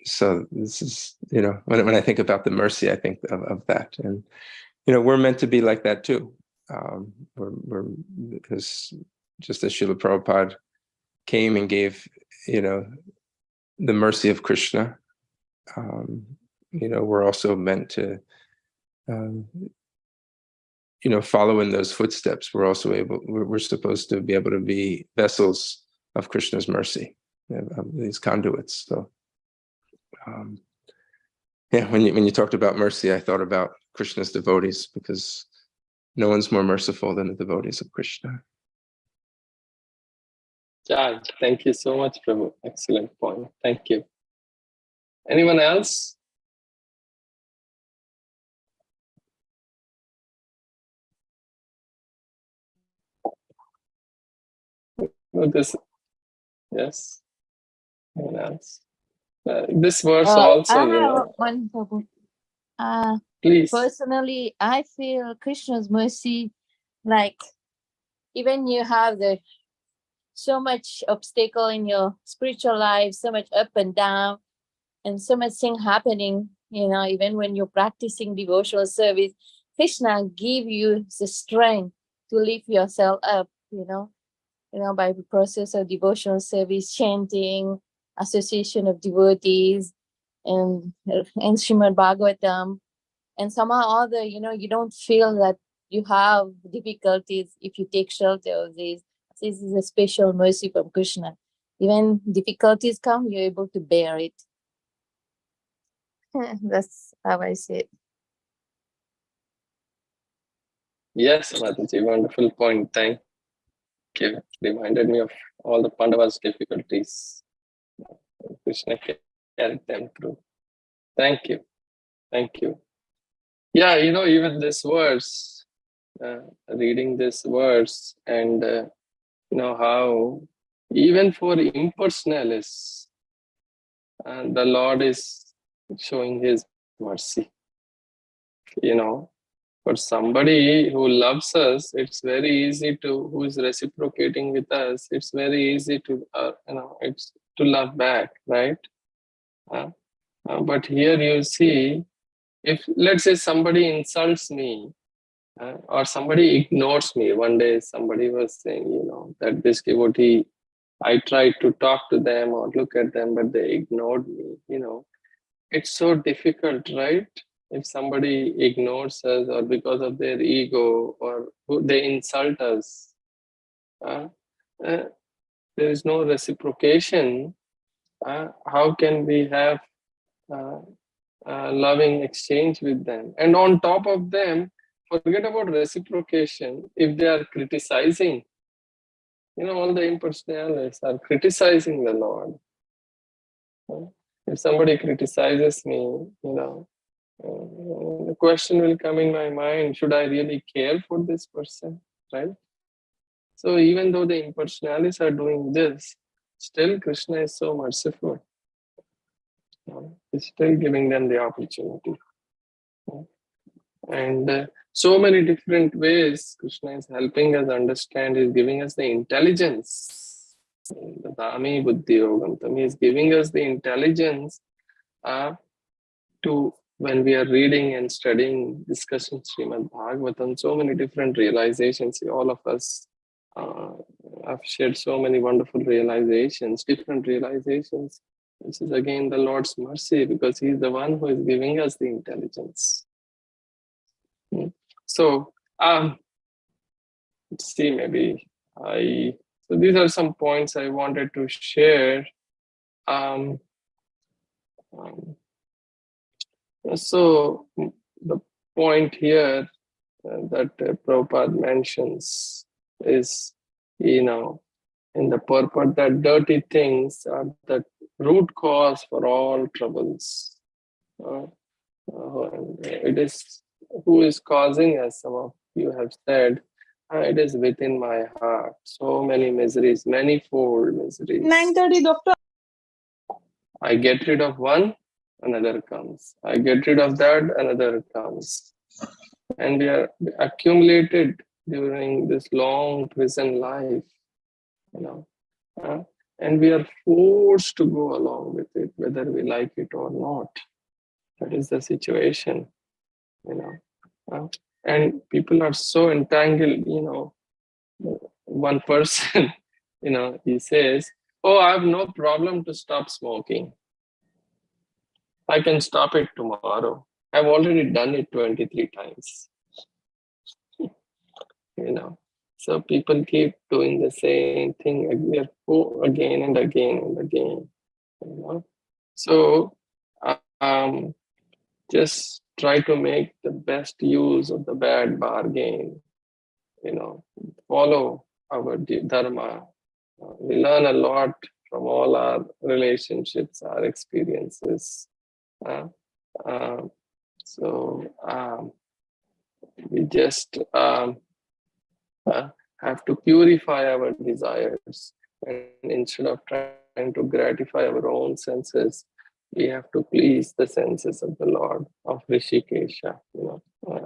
So this is, when I think about the mercy, I think of that, and we're meant to be like that too. Because just as Srila Prabhupada came and gave, the mercy of Krishna, we're also meant to, follow in those footsteps. We're supposed to be able to be vessels of Krishna's mercy, these conduits. So, when you talked about mercy, I thought about Krishna's devotees, because no one's more merciful than the devotees of Krishna. Jai, thank you so much, Prabhu. Excellent point. Thank you. Anyone else? Yes. Anyone else? This verse also, I have one, Prabhu. Please. Personally, I feel Krishna's mercy, like even you have so much obstacle in your spiritual life, so much up and down, and so much thing happening, even when you're practicing devotional service, Krishna give you the strength to lift yourself up, by the process of devotional service, chanting, association of devotees, and Srimad Bhagavatam. And somehow or other, you don't feel that you have difficulties if you take shelter of this. This is a special mercy from Krishna. Even difficulties come, you're able to bear it. That's how I see it. Yes, Mataji, wonderful point. Thank you. Reminded me of all the Pandavas' difficulties. Krishna carried them through. Thank you. Thank you. Yeah, even this verse, reading this verse and how even for impersonalists, the Lord is showing His mercy. For somebody who loves us, it's very easy who is reciprocating with us. It's very easy to, it's to love back, right? But here you see, if let's say somebody insults me or somebody ignores me. One day somebody was saying, that this devotee, I tried to talk to them or look at them, but they ignored me. It's so difficult, right? If somebody ignores us or because of their ego or they insult us, there is no reciprocation. How can we have loving exchange with them? And on top of them, forget about reciprocation. If they are criticizing, all the impersonalists are criticizing the Lord. If somebody criticizes me, the question will come in my mind, should I really care for this person, right? So even though the impersonalists are doing this, still Krishna is so merciful. He's still giving them the opportunity. And so many different ways Krishna is helping us understand. He's giving us the intelligence. The Dami Buddhi Yogantam. He is giving us the intelligence to, when we are reading and studying, discussing Srimad Bhagavatam, so many different realizations. All of us have shared so many wonderful realizations, different realizations. This is again the Lord's mercy, because He is the one who is giving us the intelligence. So, let's see, so these are some points I wanted to share. So the point here that Prabhupada mentions is, in the purport that dirty things are the root cause for all troubles. It is who is causing, as some of you have said, it is within my heart. So many miseries, manifold miseries. 9:30, doctor. I get rid of one, another comes. I get rid of that, another comes. And we are accumulated during this long prison life, and we are forced to go along with it, whether we like it or not. That is the situation, and people are so entangled. One person, he says, "Oh, I have no problem to stop smoking. I can stop it tomorrow. I've already done it 23 times." So people keep doing the same thing again and again and again. So just try to make the best use of the bad bargain. Follow our dharma. We learn a lot from all our relationships, our experiences. We just have to purify our desires, and instead of trying to gratify our own senses, we have to please the senses of the Lord of Rishikesha.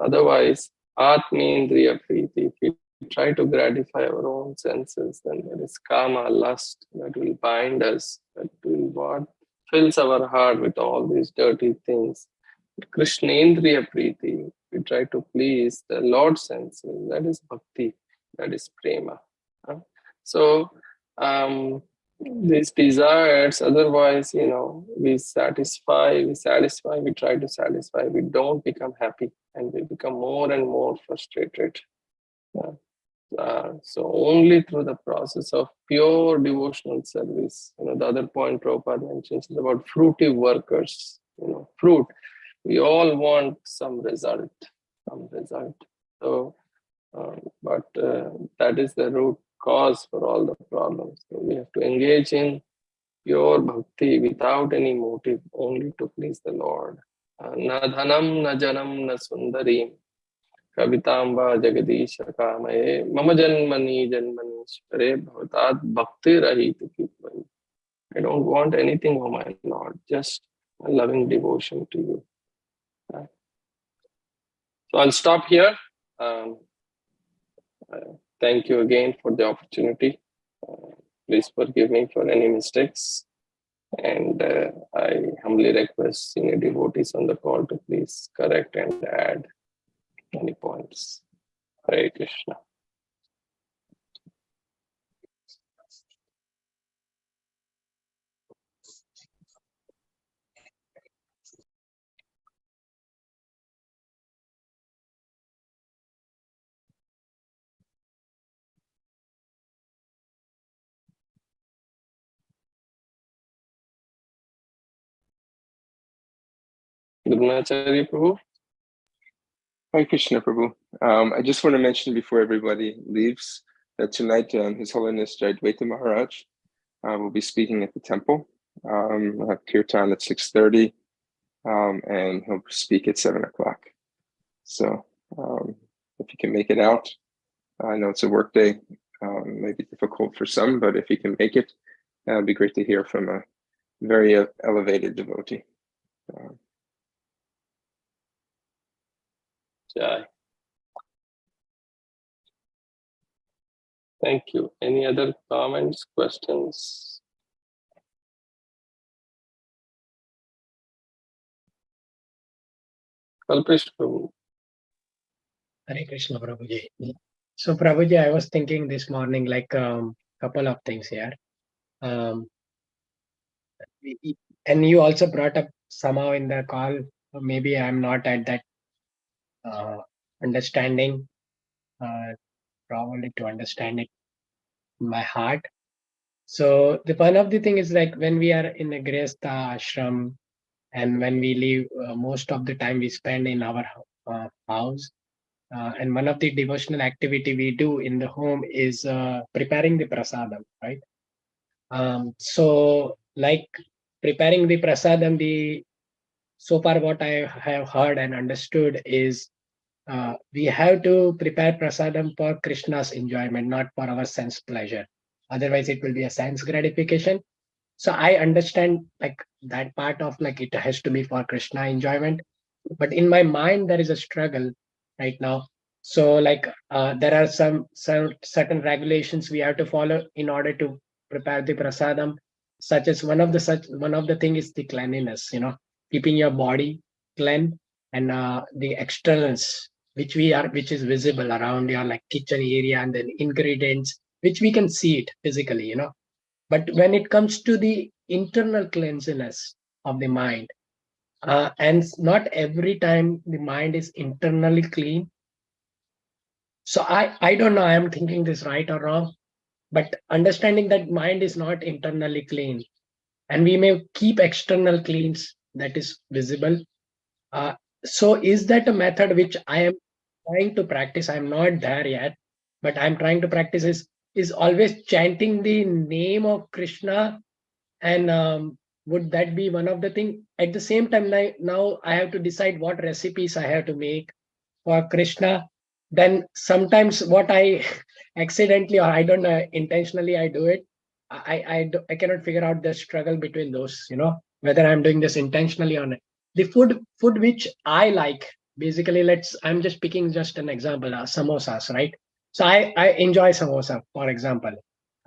Otherwise, Atmendriya Priti, if we try to gratify our own senses, then there is kama, lust, that will bind us, that will what fills our heart with all these dirty things. Krishnendriya Priti, we try to please the Lord's senses, that is bhakti, that is prema. So these desires, otherwise, we try to satisfy, we don't become happy, and we become more and more frustrated. So only through the process of pure devotional service, the other point Prabhupada mentions is about fruitive workers, fruit. We all want some result. So, but that is the root cause for all the problems. So we have to engage in pure bhakti without any motive, only to please the Lord. Na dhanam, na janam, na sundarim. Kavitamba Jagadish Kamaye Mama Janmani Janmanishware Bhavatat Bhakti Rahita Kitvan. I don't want anything, oh my Lord, just a loving devotion to you. So I'll stop here. Thank you again for the opportunity. Please forgive me for any mistakes. And I humbly request senior devotees on the call to please correct and add any points. Hare Krishna. Gurunacharya Prabhu. Hare Krishna, Prabhu. I just want to mention before everybody leaves that tonight His Holiness Jayadvaita Maharaj will be speaking at the temple. We'll have kirtan at 6:30, and he'll speak at 7 o'clock. So if you can make it out, I know it's a work day, maybe difficult for some, but if you can make it, it'd be great to hear from a very elevated devotee. Jai. Thank you. Any other comments, questions? Kalpesh Prabhu. Hare Krishna, Prabhuji. So, Prabhuji, I was thinking this morning, like couple of things here. And you also brought up somehow in the call, maybe I'm not at that understanding, probably to understand it in my heart. So the one of the thing is like when we are in a Grihastha ashram and when we leave, most of the time we spend in our house. And one of the devotional activity we do in the home is preparing the prasadam, right? So like preparing the prasadam, so far what I have heard and understood is we have to prepare prasadam for Krishna's enjoyment, not for our sense pleasure. Otherwise, it will be a sense gratification. So I understand like that part of like it has to be for Krishna enjoyment. But in my mind, there is a struggle right now. So like there are some certain regulations we have to follow in order to prepare the prasadam. Such as one of the thing is the cleanliness. Keeping your body clean and the externals which is visible around your like kitchen area and then ingredients which we can see it physically. But when it comes to the internal cleanliness of the mind, and not every time the mind is internally clean. So I don't know, I am thinking this right or wrong, but understanding that mind is not internally clean and we may keep external cleans that is visible. So is that a method which I am trying to practice? I'm not there yet, but I'm trying to practice is always chanting the name of Krishna. And would that be one of the thing? At the same time, now I have to decide what recipes I have to make for Krishna. Then sometimes what I accidentally or I don't know intentionally I do it. I cannot figure out the struggle between those. Whether I'm doing this intentionally or not. The food which I like, basically, I'm just picking just an example, samosas, right? So I enjoy samosa, for example.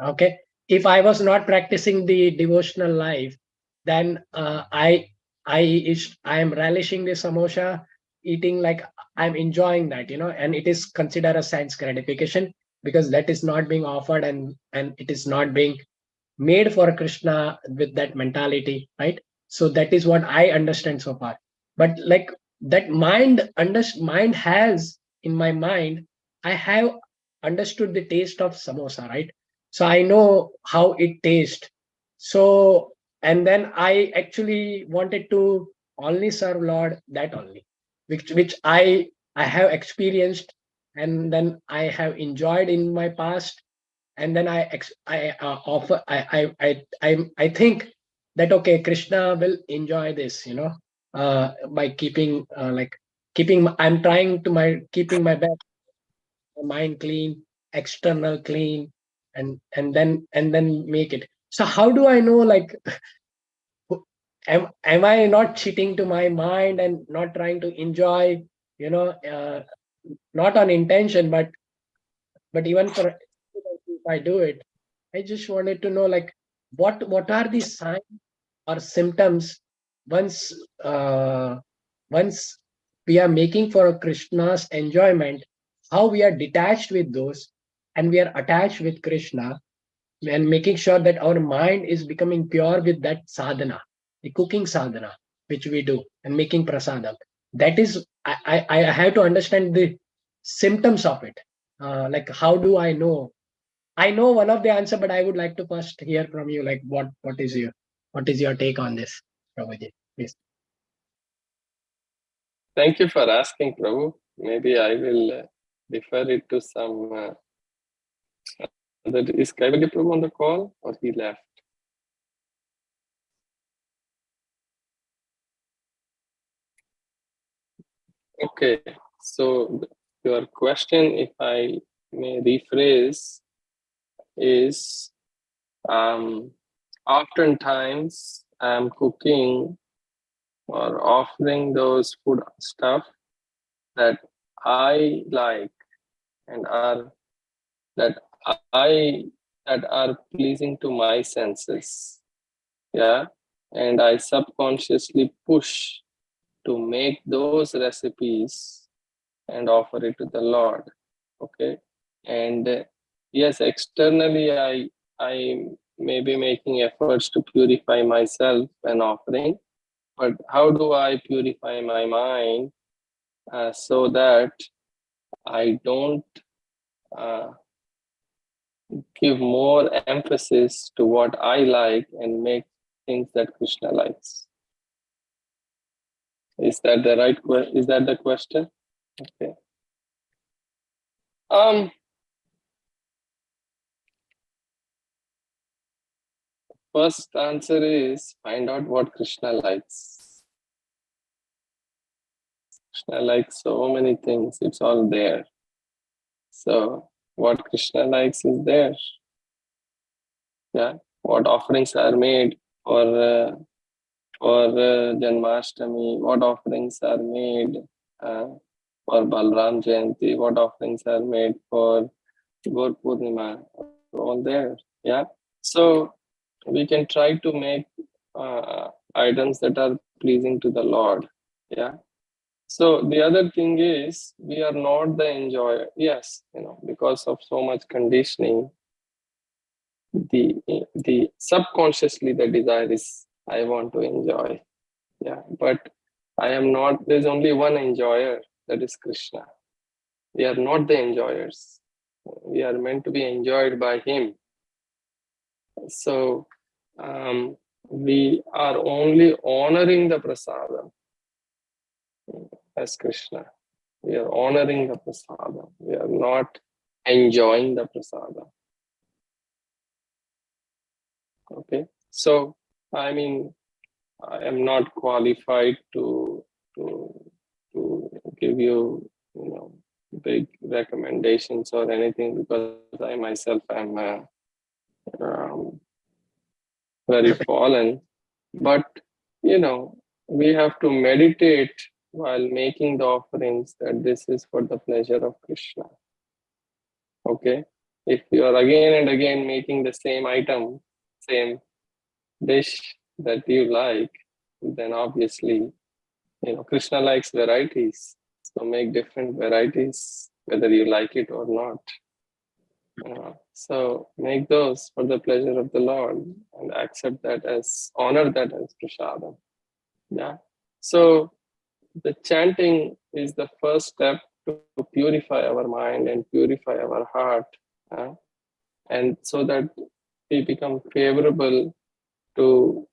Okay, if I was not practicing the devotional life, then I am relishing the samosa, eating like I'm enjoying that, and it is considered a sense gratification because that is not being offered and it is not being made for Krishna with that mentality, right? So that is what I understand so far. But like that mind has in my mind, I have understood the taste of samosa, right? So I know how it tastes. So and then I actually wanted to only serve Lord that only, which I have experienced and then I have enjoyed in my past, and then I think that okay, Krishna will enjoy this, by keeping like I'm trying to keeping my mind clean, external clean, and then make it. So how do I know, like, am I not cheating to my mind and not trying to enjoy, not on intention, but even for if I do it, I just wanted to know, like, what are the signs or symptoms once uh, once we are making for Krishna's enjoyment, how we are detached with those and we are attached with Krishna, and making sure that our mind is becoming pure with that sadhana, the cooking sadhana, which we do, and making prasadam. That is, I have to understand the symptoms of it. Like, how do I know? I know one of the answer, but I would like to first hear from you, like, what is your take on this, Prabhuji, please. Thank you for asking, Prabhu. Maybe I will defer it to some. Is Kaivalya Prabhu on the call, or he left? Okay, so your question, if I may rephrase, is oftentimes I'm cooking or offering those food stuff that I like and that are pleasing to my senses. Yeah, and I subconsciously push to make those recipes and offer it to the Lord. Okay, and yes, externally I may be making efforts to purify myself and offering, but how do I purify my mind so that I don't give more emphasis to what I like and make things that Krishna likes? Is that the right question? Is that the question? Okay. First answer is find out what Krishna likes. Krishna likes so many things. It's all there. So what Krishna likes is there. Yeah. What offerings are made for Janmashtami? What offerings are made for Balram Jayanti? What offerings are made for Gaur Purnima? All there. Yeah. So we can try to make items that are pleasing to the Lord. Yeah. So the other thing is we are not the enjoyer. Yes, because of so much conditioning, the subconsciously the desire is I want to enjoy. Yeah. But I am not. There's only one enjoyer, that is Krishna. We are not the enjoyers. We are meant to be enjoyed by Him. So we are only honoring the prasadam as Krishna. We are honoring the prasadam. We are not enjoying the prasadam. Okay. So I mean, I am not qualified to give you big recommendations or anything, because I myself am very fallen. But we have to meditate while making the offerings that this is for the pleasure of Krishna. Okay, if you are again and again making the same item, same dish that you like, then obviously Krishna likes varieties. So make different varieties, whether you like it or not. So make those for the pleasure of the Lord and accept that as, honor that as prasadam. Yeah. So the chanting is the first step to purify our mind and purify our heart, and so that we become favorable to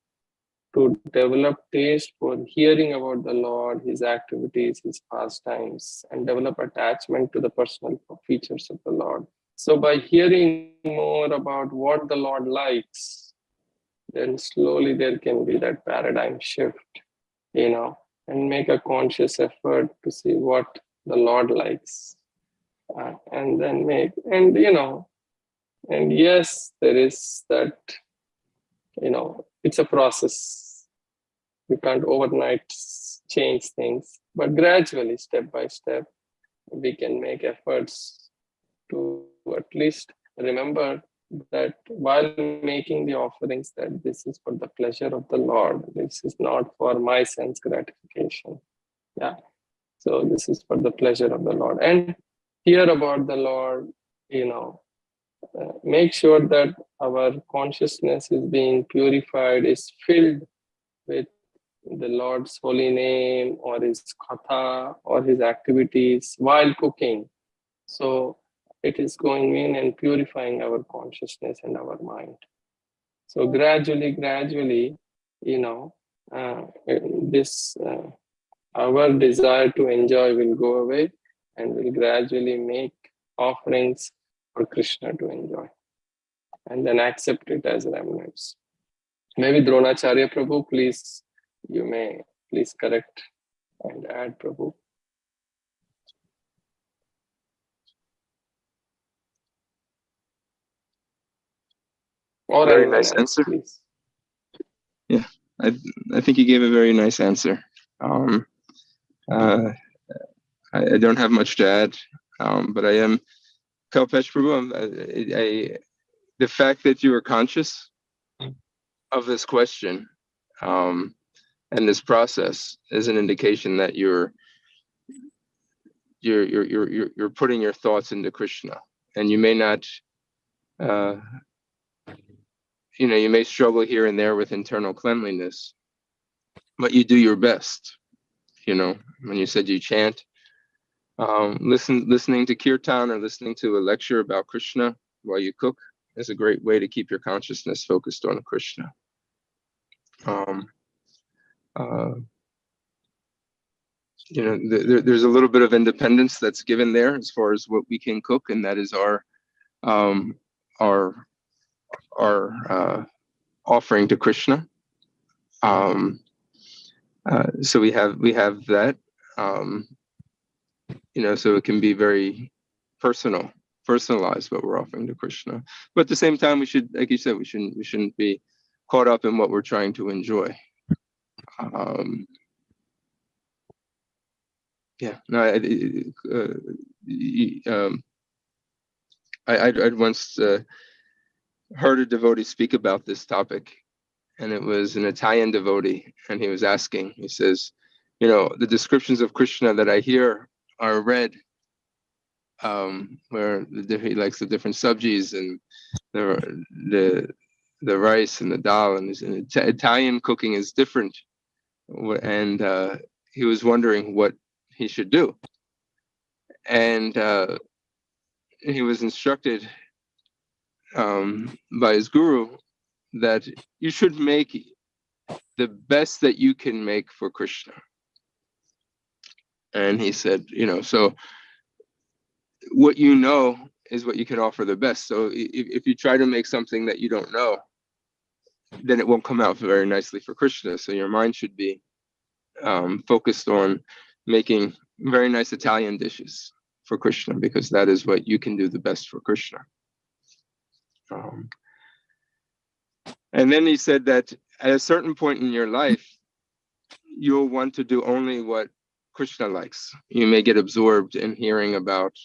develop taste for hearing about the Lord, His activities, His pastimes, and develop attachment to the personal features of the Lord. So by hearing more about what the Lord likes, then slowly there can be that paradigm shift, and make a conscious effort to see what the Lord likes. And then and yes, there is that, it's a process. You can't overnight change things, but gradually, step by step, we can make efforts to at least remember that while making the offerings, that this is for the pleasure of the Lord. This is not for my sense gratification. Yeah. So this is for the pleasure of the Lord. And hear about the Lord, make sure that our consciousness is being purified, is filled with the Lord's holy name or his katha or his activities while cooking. So it is going in and purifying our consciousness and our mind. So gradually, this our desire to enjoy will go away, and we'll gradually make offerings for Krishna to enjoy, and then accept it as remnants. Maybe Dronacharya Prabhu, please, you may please correct and add, Prabhu. Or Very anyone nice else, answer. please. Yeah, I think you gave a very nice answer. I don't have much to add, but I am Kalpesh Prabhu. The fact that you are conscious of this question and this process is an indication that you're putting your thoughts into Krishna, and you may not, you may struggle here and there with internal cleanliness, but you do your best. When you said you chant, listening to kirtan or listening to a lecture about Krishna while you cook is a great way to keep your consciousness focused on Krishna. There's a little bit of independence that's given there as far as what we can cook, and that is our offering to Krishna. So we have that. So it can be very personalized what we're offering to Krishna. But at the same time, we should, like you said, we shouldn't be caught up in what we're trying to enjoy. I'd once heard a devotee speak about this topic, and it was an Italian devotee, and he was asking, he says, the descriptions of Krishna that I hear are read where he likes the different subjis and the rice and the dal, and Italian cooking is different, and he was wondering what he should do, and he was instructed by his guru that you should make the best that you can make for Krishna. And he said, so what you know is what you can offer the best. So if you try to make something that you don't know, then it won't come out very nicely for Krishna. So your mind should be focused on making very nice Italian dishes for Krishna, because that is what you can do the best for Krishna. And then he said that at a certain point in your life, you'll want to do only what Krishna likes. You may get absorbed in hearing about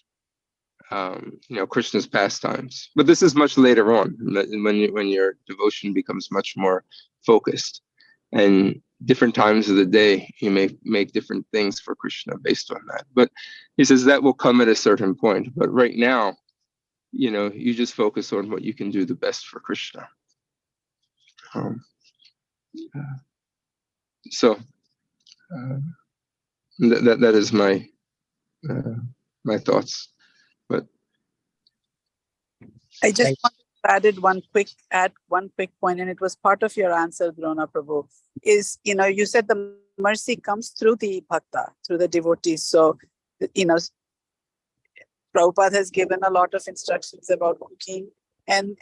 Krishna's pastimes, but this is much later on when your devotion becomes much more focused, and different times of the day you may make different things for Krishna based on that. But he says that will come at a certain point, but right now you just focus on what you can do the best for Krishna. That is my thoughts. But I just added one quick point, and it was part of your answer, Drona Prabhu. Is you said the mercy comes through the bhakta, through the devotees. So Prabhupada has given a lot of instructions about cooking, and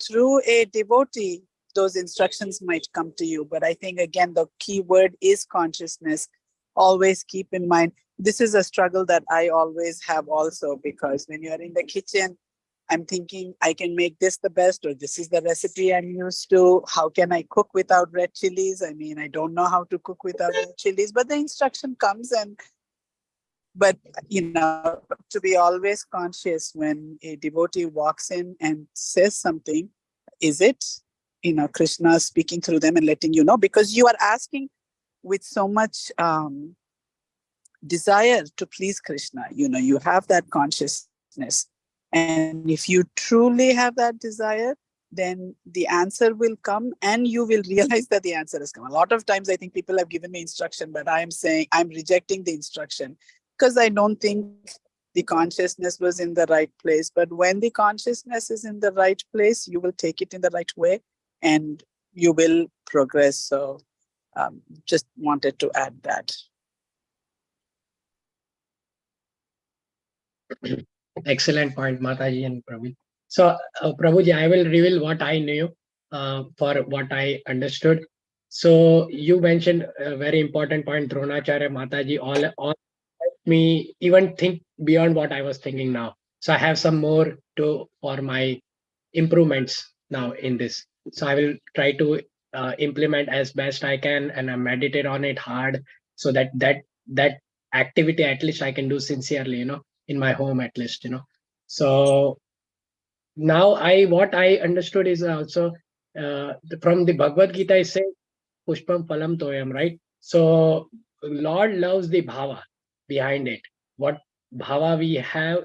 through a devotee, those instructions might come to you. But I think, again, the key word is consciousness. Always keep in mind, this is a struggle that I always have also, because when you're in the kitchen, I'm thinking I can make this the best, or this is the recipe I'm used to. How can I cook without red chilies? I mean, I don't know how to cook without red chilies, but the instruction comes. But to be always conscious when a devotee walks in and says something, is it, Krishna speaking through them and letting you know? Because you are asking with so much desire to please Krishna. You have that consciousness. And if you truly have that desire, then the answer will come and you will realize that the answer has come. A lot of times I think people have given me instruction, but I am saying I'm rejecting the instruction because I don't think the consciousness was in the right place. But when the consciousness is in the right place, you will take it in the right way and you will progress. So just wanted to add that. Excellent point, Mataji and Prabhu. So, Prabhuji, I will reveal what I knew for what I understood. So, you mentioned a very important point, Dronacharya, Mataji, all helped me even think beyond what I was thinking now. So, I have some more for my improvements now in this. So, I will try to implement as best I can, and I meditate on it hard, so that activity at least I can do sincerely, in my home at least. So now what I understood is also from the Bhagavad Gita, it says pushpam phalam toyam, right? So Lord loves the bhava behind it. What bhava we have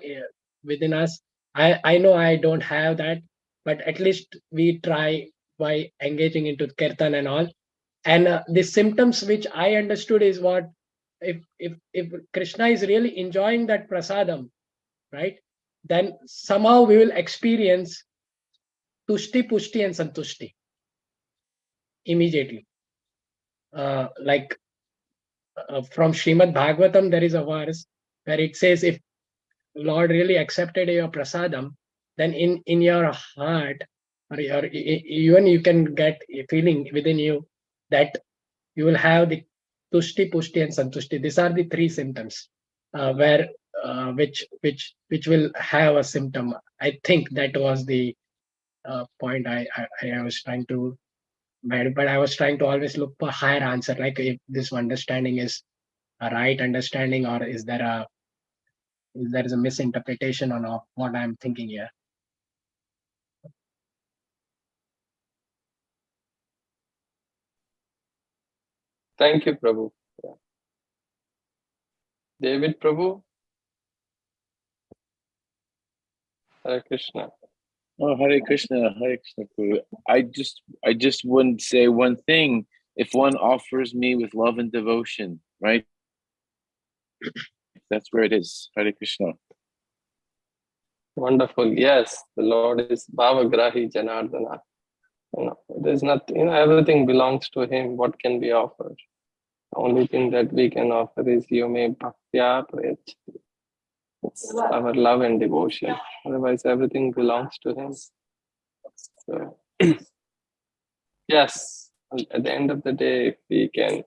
within us. I know I don't have that, but at least we try by engaging into kirtan and all. And the symptoms which I understood is what, if Krishna is really enjoying that prasadam, right, then somehow we will experience tushti, pushti, and santushti immediately. Like from Srimad Bhagavatam, there is a verse where it says, if Lord really accepted your prasadam, then in your heart, or even you can get a feeling within you that you will have the tushti, pushti, and santushti. These are the three symptoms where which will have a symptom. I think that was the point I was trying to, but I was trying to always look for higher answer, like if this understanding is a right understanding, or is there a misinterpretation on what I'm thinking here. Thank you, Prabhu. Yeah. David Prabhu. Hare Krishna. Oh, Hare Krishna, Hare Krishna. Guru. I just wouldn't say one thing. If one offers me with love and devotion, right? That's where it is. Hare Krishna. Wonderful. Yes, the Lord is Bhavagrahi Janardana. There's nothing, everything belongs to Him. What can be offered? The only thing that we can offer is Yume Bhaktya Prayachati. It's our love and devotion. Otherwise, everything belongs to Him. So, yes, at the end of the day, if we can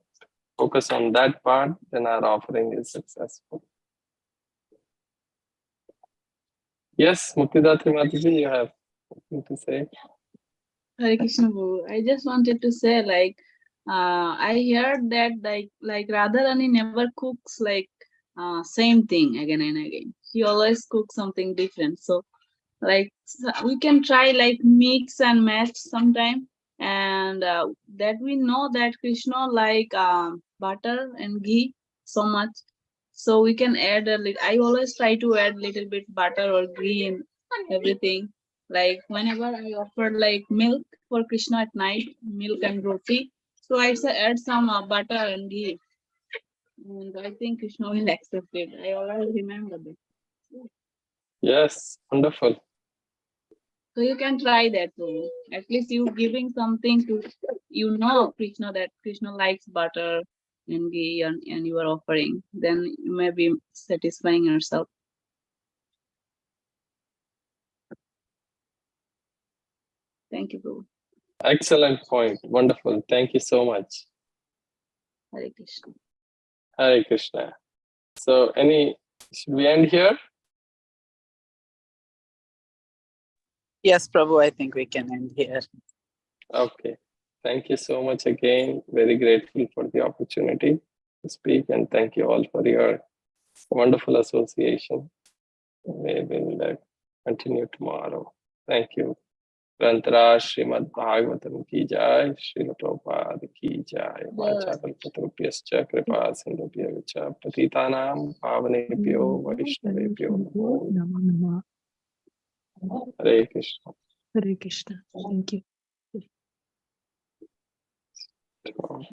focus on that part, then our offering is successful. Yes, Muktidatri Mataji, you have something to say? Hare Krishna Guru. I just wanted to say, I heard that like Radharani never cooks same thing again and again. She always cooks something different. So we can try mix and match sometime, and that we know that Krishna butter and ghee so much. So we can add I always try to add little bit butter or ghee in everything. Like whenever I offer milk for Krishna at night, milk and roti, so I add some butter and ghee, and I think Krishna will accept it. I always remember this. Yes, wonderful. So you can try that too. At least you giving something to Krishna, that Krishna likes butter and ghee, and you are offering. Then you may be satisfying yourself. Thank you, Prabhu. Excellent point. Wonderful. Thank you so much. Hare Krishna. Hare Krishna. So should we end here? Yes, Prabhu, I think we can end here. Okay. Thank you so much again. Very grateful for the opportunity to speak, and thank you all for your wonderful association. We will continue tomorrow. Thank you. Grantara Srimad Bhagavatam ki jai, Srila Prabhupada ki jai, Vachakalpatarupyascha Kripa Sindhubhya Vicha Patitanam Pavanebhyo Vaishnavebhyo Namo. Hare Krishna. Hare Krishna. Thank you.